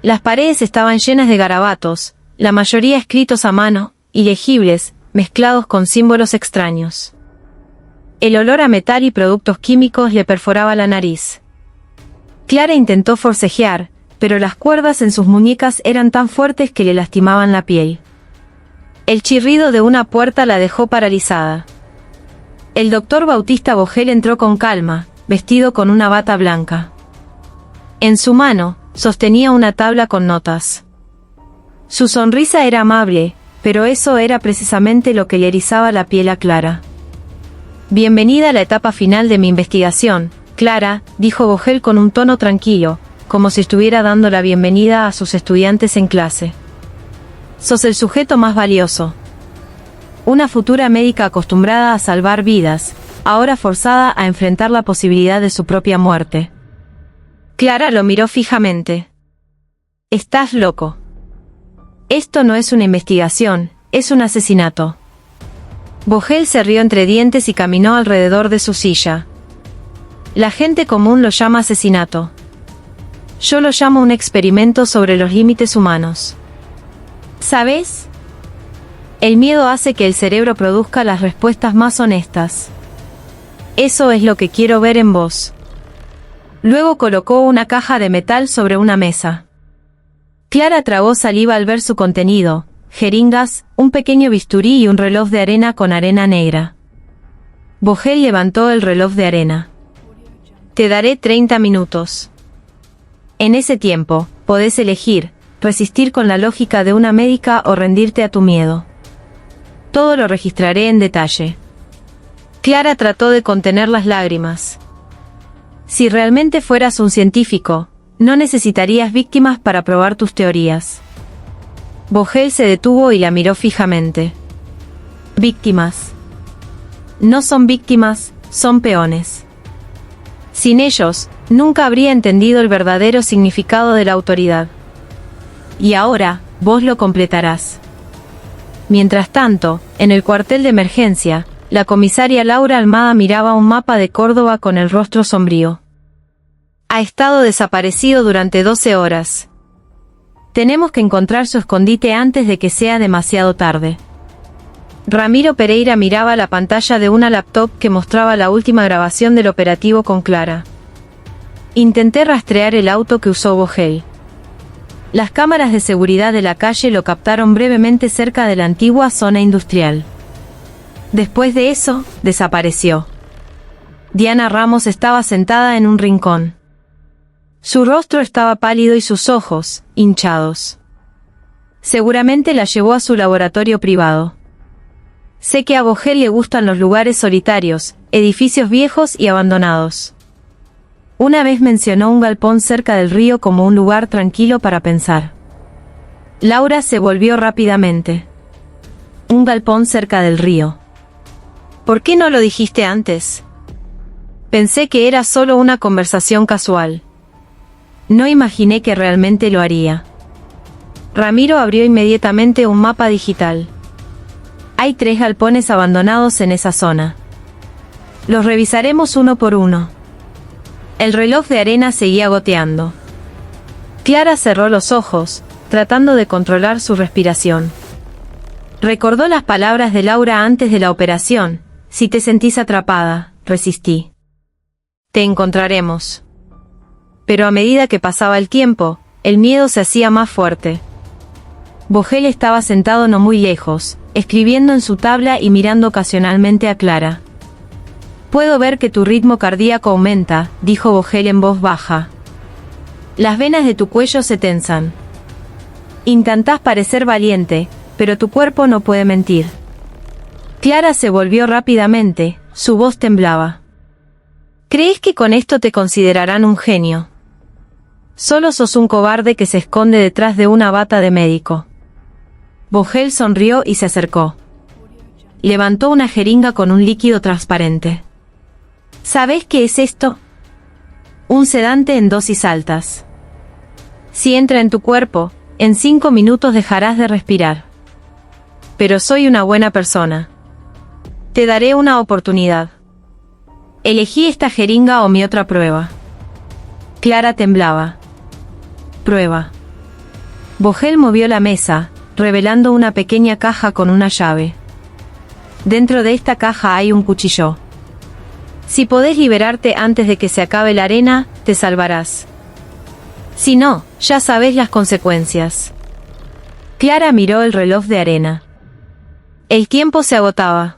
Las paredes estaban llenas de garabatos, la mayoría escritos a mano, ilegibles, mezclados con símbolos extraños. El olor a metal y productos químicos le perforaba la nariz. Clara intentó forcejear, pero las cuerdas en sus muñecas eran tan fuertes que le lastimaban la piel. El chirrido de una puerta la dejó paralizada. El doctor Bautista Vogel entró con calma, vestido con una bata blanca. En su mano, sostenía una tabla con notas. Su sonrisa era amable, pero eso era precisamente lo que le erizaba la piel a Clara. Bienvenida a la etapa final de mi investigación, Clara, dijo Vogel con un tono tranquilo, como si estuviera dando la bienvenida a sus estudiantes en clase. Sos el sujeto más valioso. Una futura médica acostumbrada a salvar vidas, ahora forzada a enfrentar la posibilidad de su propia muerte. Clara lo miró fijamente. Estás loco. Esto no es una investigación, es un asesinato. Vogel se rió entre dientes y caminó alrededor de su silla. La gente común lo llama asesinato. Yo lo llamo un experimento sobre los límites humanos. ¿Sabes? El miedo hace que el cerebro produzca las respuestas más honestas. Eso es lo que quiero ver en vos. Luego colocó una caja de metal sobre una mesa. Clara tragó saliva al ver su contenido, jeringas, un pequeño bisturí y un reloj de arena con arena negra. Vogel levantó el reloj de arena. Te daré 30 minutos. En ese tiempo, podés elegir, resistir con la lógica de una médica o rendirte a tu miedo. Todo lo registraré en detalle. Clara trató de contener las lágrimas. Si realmente fueras un científico, no necesitarías víctimas para probar tus teorías. Vogel se detuvo y la miró fijamente. Víctimas. No son víctimas, son peones. Sin ellos, nunca habría entendido el verdadero significado de la autoridad. Y ahora, vos lo completarás. Mientras tanto, en el cuartel de emergencia, la comisaria Laura Almada miraba un mapa de Córdoba con el rostro sombrío. Ha estado desaparecido durante 12 horas. Tenemos que encontrar su escondite antes de que sea demasiado tarde. Ramiro Pereira miraba la pantalla de una laptop que mostraba la última grabación del operativo con Clara. Intenté rastrear el auto que usó Vogel. Las cámaras de seguridad de la calle lo captaron brevemente cerca de la antigua zona industrial. Después de eso, desapareció. Diana Ramos estaba sentada en un rincón. Su rostro estaba pálido y sus ojos, hinchados. Seguramente la llevó a su laboratorio privado. Sé que a Vogel le gustan los lugares solitarios, edificios viejos y abandonados. Una vez mencionó un galpón cerca del río como un lugar tranquilo para pensar. Laura se volvió rápidamente. Un galpón cerca del río. ¿Por qué no lo dijiste antes? Pensé que era solo una conversación casual. No imaginé que realmente lo haría. Ramiro abrió inmediatamente un mapa digital. Hay 3 galpones abandonados en esa zona. Los revisaremos uno por uno. El reloj de arena seguía goteando. Clara cerró los ojos, tratando de controlar su respiración. Recordó las palabras de Laura antes de la operación: si te sentís atrapada, resistí. Te encontraremos. Pero a medida que pasaba el tiempo, el miedo se hacía más fuerte. Vogel estaba sentado no muy lejos, escribiendo en su tabla y mirando ocasionalmente a Clara. Puedo ver que tu ritmo cardíaco aumenta, dijo Vogel en voz baja. Las venas de tu cuello se tensan. Intentás parecer valiente, pero tu cuerpo no puede mentir. Clara se volvió rápidamente, su voz temblaba. ¿Crees que con esto te considerarán un genio? Solo sos un cobarde que se esconde detrás de una bata de médico. Vogel sonrió y se acercó. Levantó una jeringa con un líquido transparente. ¿Sabes qué es esto? Un sedante en dosis altas. Si entra en tu cuerpo, en 5 minutos dejarás de respirar. Pero soy una buena persona. Te daré una oportunidad. Elegí esta jeringa o mi otra prueba. Clara temblaba. Prueba. Vogel movió la mesa, revelando una pequeña caja con una llave. Dentro de esta caja hay un cuchillo. Si podés liberarte antes de que se acabe la arena, te salvarás. Si no, ya sabés las consecuencias. Clara miró el reloj de arena. El tiempo se agotaba.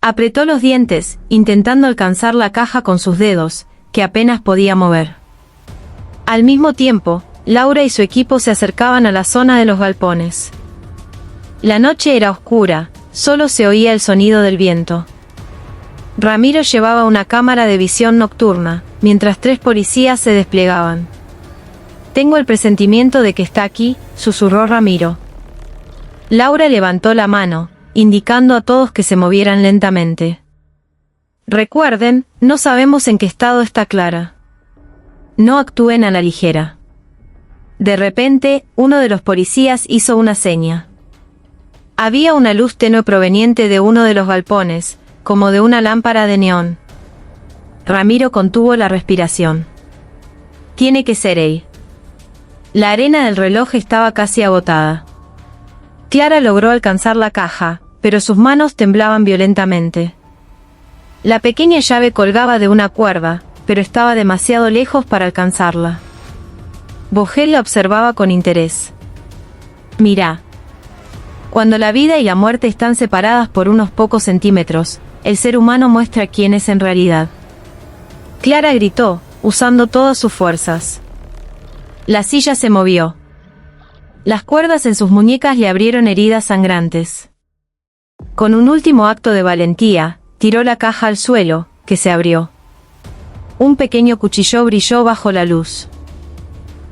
Apretó los dientes, intentando alcanzar la caja con sus dedos, que apenas podía mover. Al mismo tiempo, Laura y su equipo se acercaban a la zona de los galpones. La noche era oscura, solo se oía el sonido del viento. Ramiro llevaba una cámara de visión nocturna, mientras 3 policías se desplegaban. Tengo el presentimiento de que está aquí, susurró Ramiro. Laura levantó la mano, indicando a todos que se movieran lentamente. Recuerden, no sabemos en qué estado está Clara. No actúen a la ligera. De repente, uno de los policías hizo una seña. Había una luz tenue proveniente de uno de los galpones, como de una lámpara de neón. Ramiro contuvo la respiración. Tiene que ser él. La arena del reloj estaba casi agotada. Clara logró alcanzar la caja, pero sus manos temblaban violentamente. La pequeña llave colgaba de una cuerda, pero estaba demasiado lejos para alcanzarla. Vogel la observaba con interés. Mirá. Cuando la vida y la muerte están separadas por unos pocos centímetros, el ser humano muestra quién es en realidad. Clara gritó, usando todas sus fuerzas. La silla se movió. Las cuerdas en sus muñecas le abrieron heridas sangrantes. Con un último acto de valentía, tiró la caja al suelo, que se abrió. Un pequeño cuchillo brilló bajo la luz.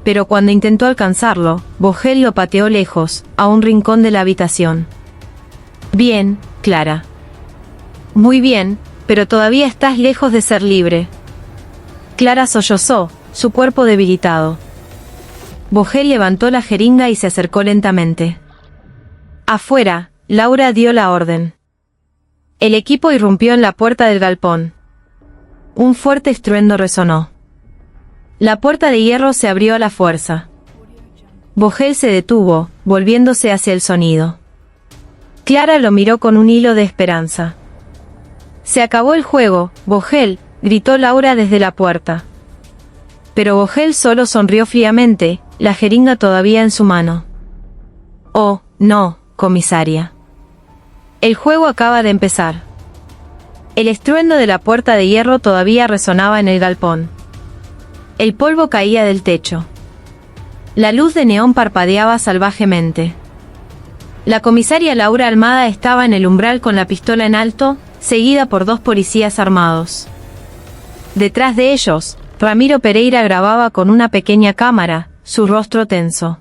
Pero cuando intentó alcanzarlo, Vogel lo pateó lejos, a un rincón de la habitación. Bien, Clara. Muy bien, pero todavía estás lejos de ser libre. Clara sollozó, su cuerpo debilitado. Vogel levantó la jeringa y se acercó lentamente. Afuera, Laura dio la orden. El equipo irrumpió en la puerta del galpón. Un fuerte estruendo resonó. La puerta de hierro se abrió a la fuerza. Vogel se detuvo, volviéndose hacia el sonido. Clara lo miró con un hilo de esperanza. Se acabó el juego, Vogel, gritó Laura desde la puerta. Pero Vogel solo sonrió fríamente, la jeringa todavía en su mano. Oh, no, comisaria. El juego acaba de empezar. El estruendo de la puerta de hierro todavía resonaba en el galpón. El polvo caía del techo. La luz de neón parpadeaba salvajemente. La comisaria Laura Almada estaba en el umbral con la pistola en alto, seguida por 2 policías armados. Detrás de ellos, Ramiro Pereira grababa con una pequeña cámara, su rostro tenso.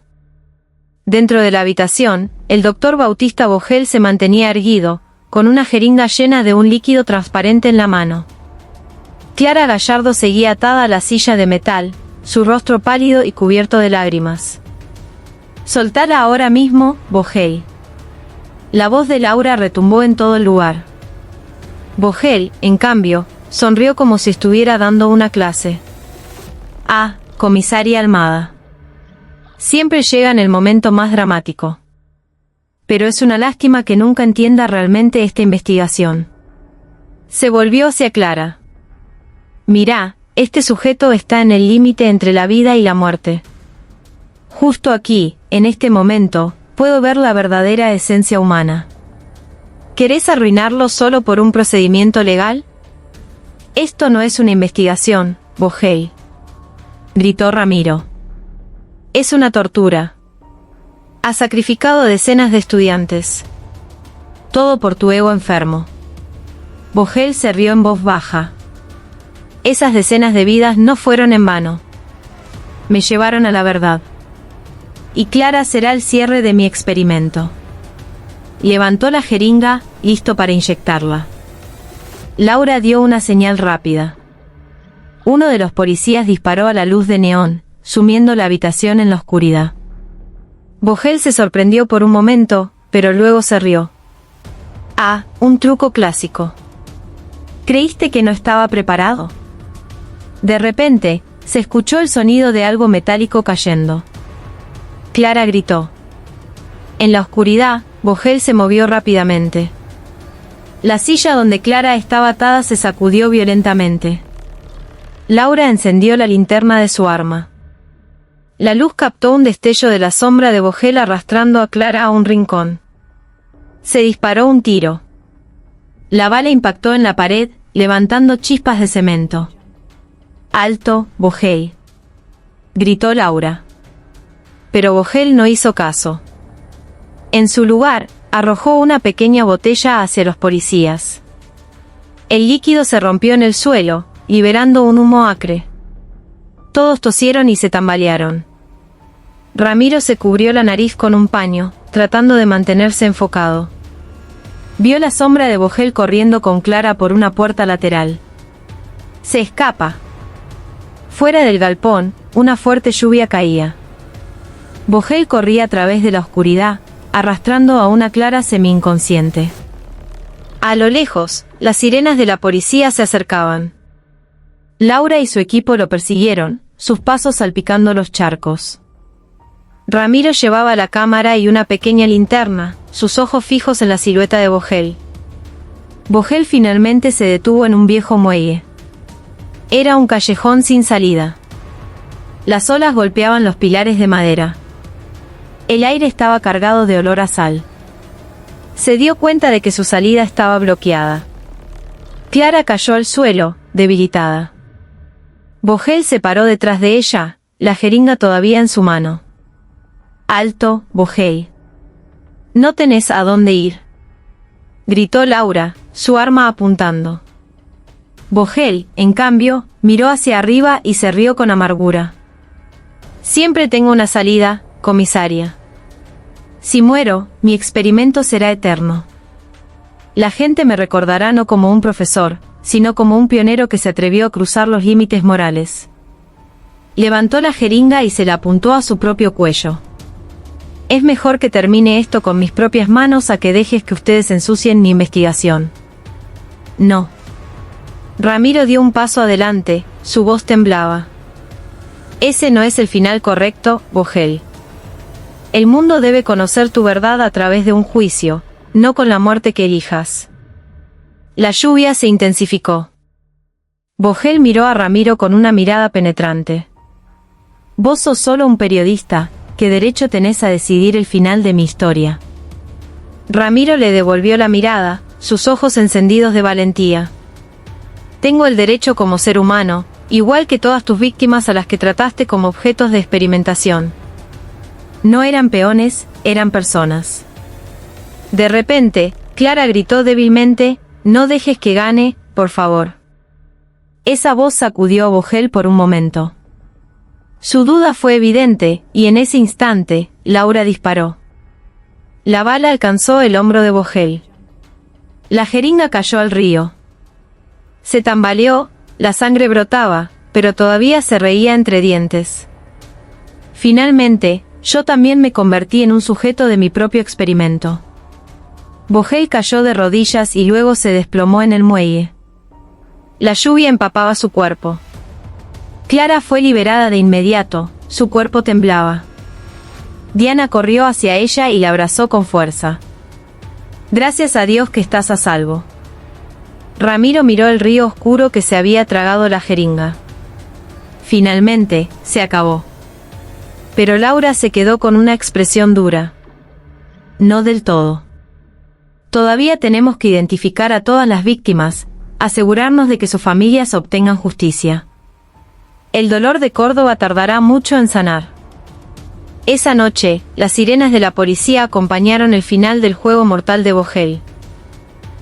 Dentro de la habitación, el doctor Bautista Vogel se mantenía erguido, con una jeringa llena de un líquido transparente en la mano. Clara Gallardo seguía atada a la silla de metal, su rostro pálido y cubierto de lágrimas. Soltala ahora mismo, Vogel. La voz de Laura retumbó en todo el lugar. Vogel, en cambio, sonrió como si estuviera dando una clase. Ah, comisaria Almada. Siempre llega en el momento más dramático. Pero es una lástima que nunca entienda realmente esta investigación. Se volvió hacia Clara. Mirá, este sujeto está en el límite entre la vida y la muerte. Justo aquí, en este momento, puedo ver la verdadera esencia humana. ¿Querés arruinarlo solo por un procedimiento legal? Esto no es una investigación, Vogel, gritó Ramiro. Es una tortura. Has sacrificado decenas de estudiantes. Todo por tu ego enfermo. Vogel se rió en voz baja. Esas decenas de vidas no fueron en vano. Me llevaron a la verdad. Y Clara será el cierre de mi experimento. Levantó la jeringa, listo para inyectarla. Laura dio una señal rápida. Uno de los policías disparó a la luz de neón, sumiendo la habitación en la oscuridad. Vogel se sorprendió por un momento, pero luego se rió. Ah, un truco clásico. ¿Creíste que no estaba preparado? De repente, se escuchó el sonido de algo metálico cayendo. Clara gritó. En la oscuridad, Vogel se movió rápidamente. La silla donde Clara estaba atada se sacudió violentamente. Laura encendió la linterna de su arma. La luz captó un destello de la sombra de Vogel arrastrando a Clara a un rincón. Se disparó un tiro. La bala impactó en la pared, levantando chispas de cemento. «Alto, Vogel», gritó Laura. Pero Vogel no hizo caso. En su lugar, arrojó una pequeña botella hacia los policías. El líquido se rompió en el suelo, liberando un humo acre. Todos tosieron y se tambalearon. Ramiro se cubrió la nariz con un paño, tratando de mantenerse enfocado. Vio la sombra de Vogel corriendo con Clara por una puerta lateral. Se escapa. Fuera del galpón, una fuerte lluvia caía. Vogel corría a través de la oscuridad, arrastrando a una Clara semi-inconsciente. A lo lejos, las sirenas de la policía se acercaban. Laura y su equipo lo persiguieron, sus pasos salpicando los charcos. Ramiro llevaba la cámara y una pequeña linterna, sus ojos fijos en la silueta de Vogel. Vogel finalmente se detuvo en un viejo muelle. Era un callejón sin salida. Las olas golpeaban los pilares de madera. El aire estaba cargado de olor a sal. Se dio cuenta de que su salida estaba bloqueada. Clara cayó al suelo, debilitada. Vogel se paró detrás de ella, la jeringa todavía en su mano. «Alto, Vogel. No tenés a dónde ir», gritó Laura, su arma apuntando. Vogel, en cambio, miró hacia arriba y se rió con amargura. «Siempre tengo una salida, comisaria. Si muero, mi experimento será eterno. La gente me recordará no como un profesor, sino como un pionero que se atrevió a cruzar los límites morales». Levantó la jeringa y se la apuntó a su propio cuello. «Es mejor que termine esto con mis propias manos a que dejes que ustedes ensucien mi investigación». «No». Ramiro dio un paso adelante, su voz temblaba. «Ese no es el final correcto, Vogel. El mundo debe conocer tu verdad a través de un juicio, no con la muerte que elijas». La lluvia se intensificó. Vogel miró a Ramiro con una mirada penetrante. «Vos sos solo un periodista, ¿qué derecho tenés a decidir el final de mi historia?». Ramiro le devolvió la mirada, sus ojos encendidos de valentía. «Tengo el derecho como ser humano, igual que todas tus víctimas a las que trataste como objetos de experimentación. No eran peones, eran personas». De repente, Clara gritó débilmente: «No dejes que gane, por favor». Esa voz sacudió a Vogel por un momento. Su duda fue evidente, y en ese instante, Laura disparó. La bala alcanzó el hombro de Vogel. La jeringa cayó al río. Se tambaleó, la sangre brotaba, pero todavía se reía entre dientes. Finalmente, yo también me convertí en un sujeto de mi propio experimento. Vogel cayó de rodillas y luego se desplomó en el muelle. La lluvia empapaba su cuerpo. Clara fue liberada de inmediato, su cuerpo temblaba. Diana corrió hacia ella y la abrazó con fuerza. «Gracias a Dios que estás a salvo». Ramiro miró el río oscuro que se había tragado la jeringa. Finalmente, se acabó. Pero Laura se quedó con una expresión dura. No del todo. Todavía tenemos que identificar a todas las víctimas, asegurarnos de que sus familias obtengan justicia. El dolor de Córdoba tardará mucho en sanar. Esa noche, las sirenas de la policía acompañaron el final del juego mortal de Vogel.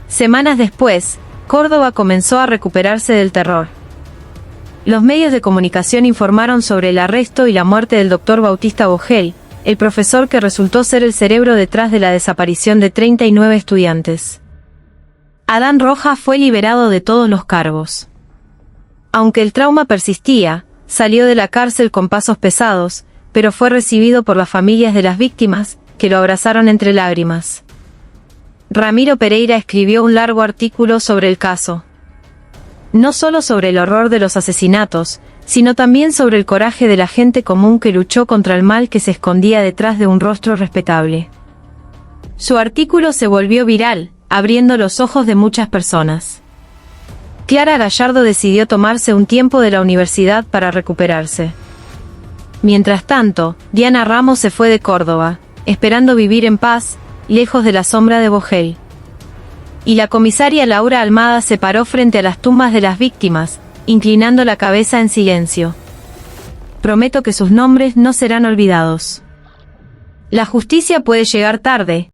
Semanas después, Córdoba comenzó a recuperarse del terror. Los medios de comunicación informaron sobre el arresto y la muerte del Dr. Bautista Vogel, el profesor que resultó ser el cerebro detrás de la desaparición de 39 estudiantes. Adán Rojas fue liberado de todos los cargos. Aunque el trauma persistía, salió de la cárcel con pasos pesados, pero fue recibido por las familias de las víctimas, que lo abrazaron entre lágrimas. Ramiro Pereira escribió un largo artículo sobre el caso. No solo sobre el horror de los asesinatos, sino también sobre el coraje de la gente común que luchó contra el mal que se escondía detrás de un rostro respetable. Su artículo se volvió viral, abriendo los ojos de muchas personas. Clara Gallardo decidió tomarse un tiempo de la universidad para recuperarse. Mientras tanto, Diana Ramos se fue de Córdoba, esperando vivir en paz, lejos de la sombra de Vogel. Y la comisaria Laura Almada se paró frente a las tumbas de las víctimas, inclinando la cabeza en silencio. Prometo que sus nombres no serán olvidados. La justicia puede llegar tarde,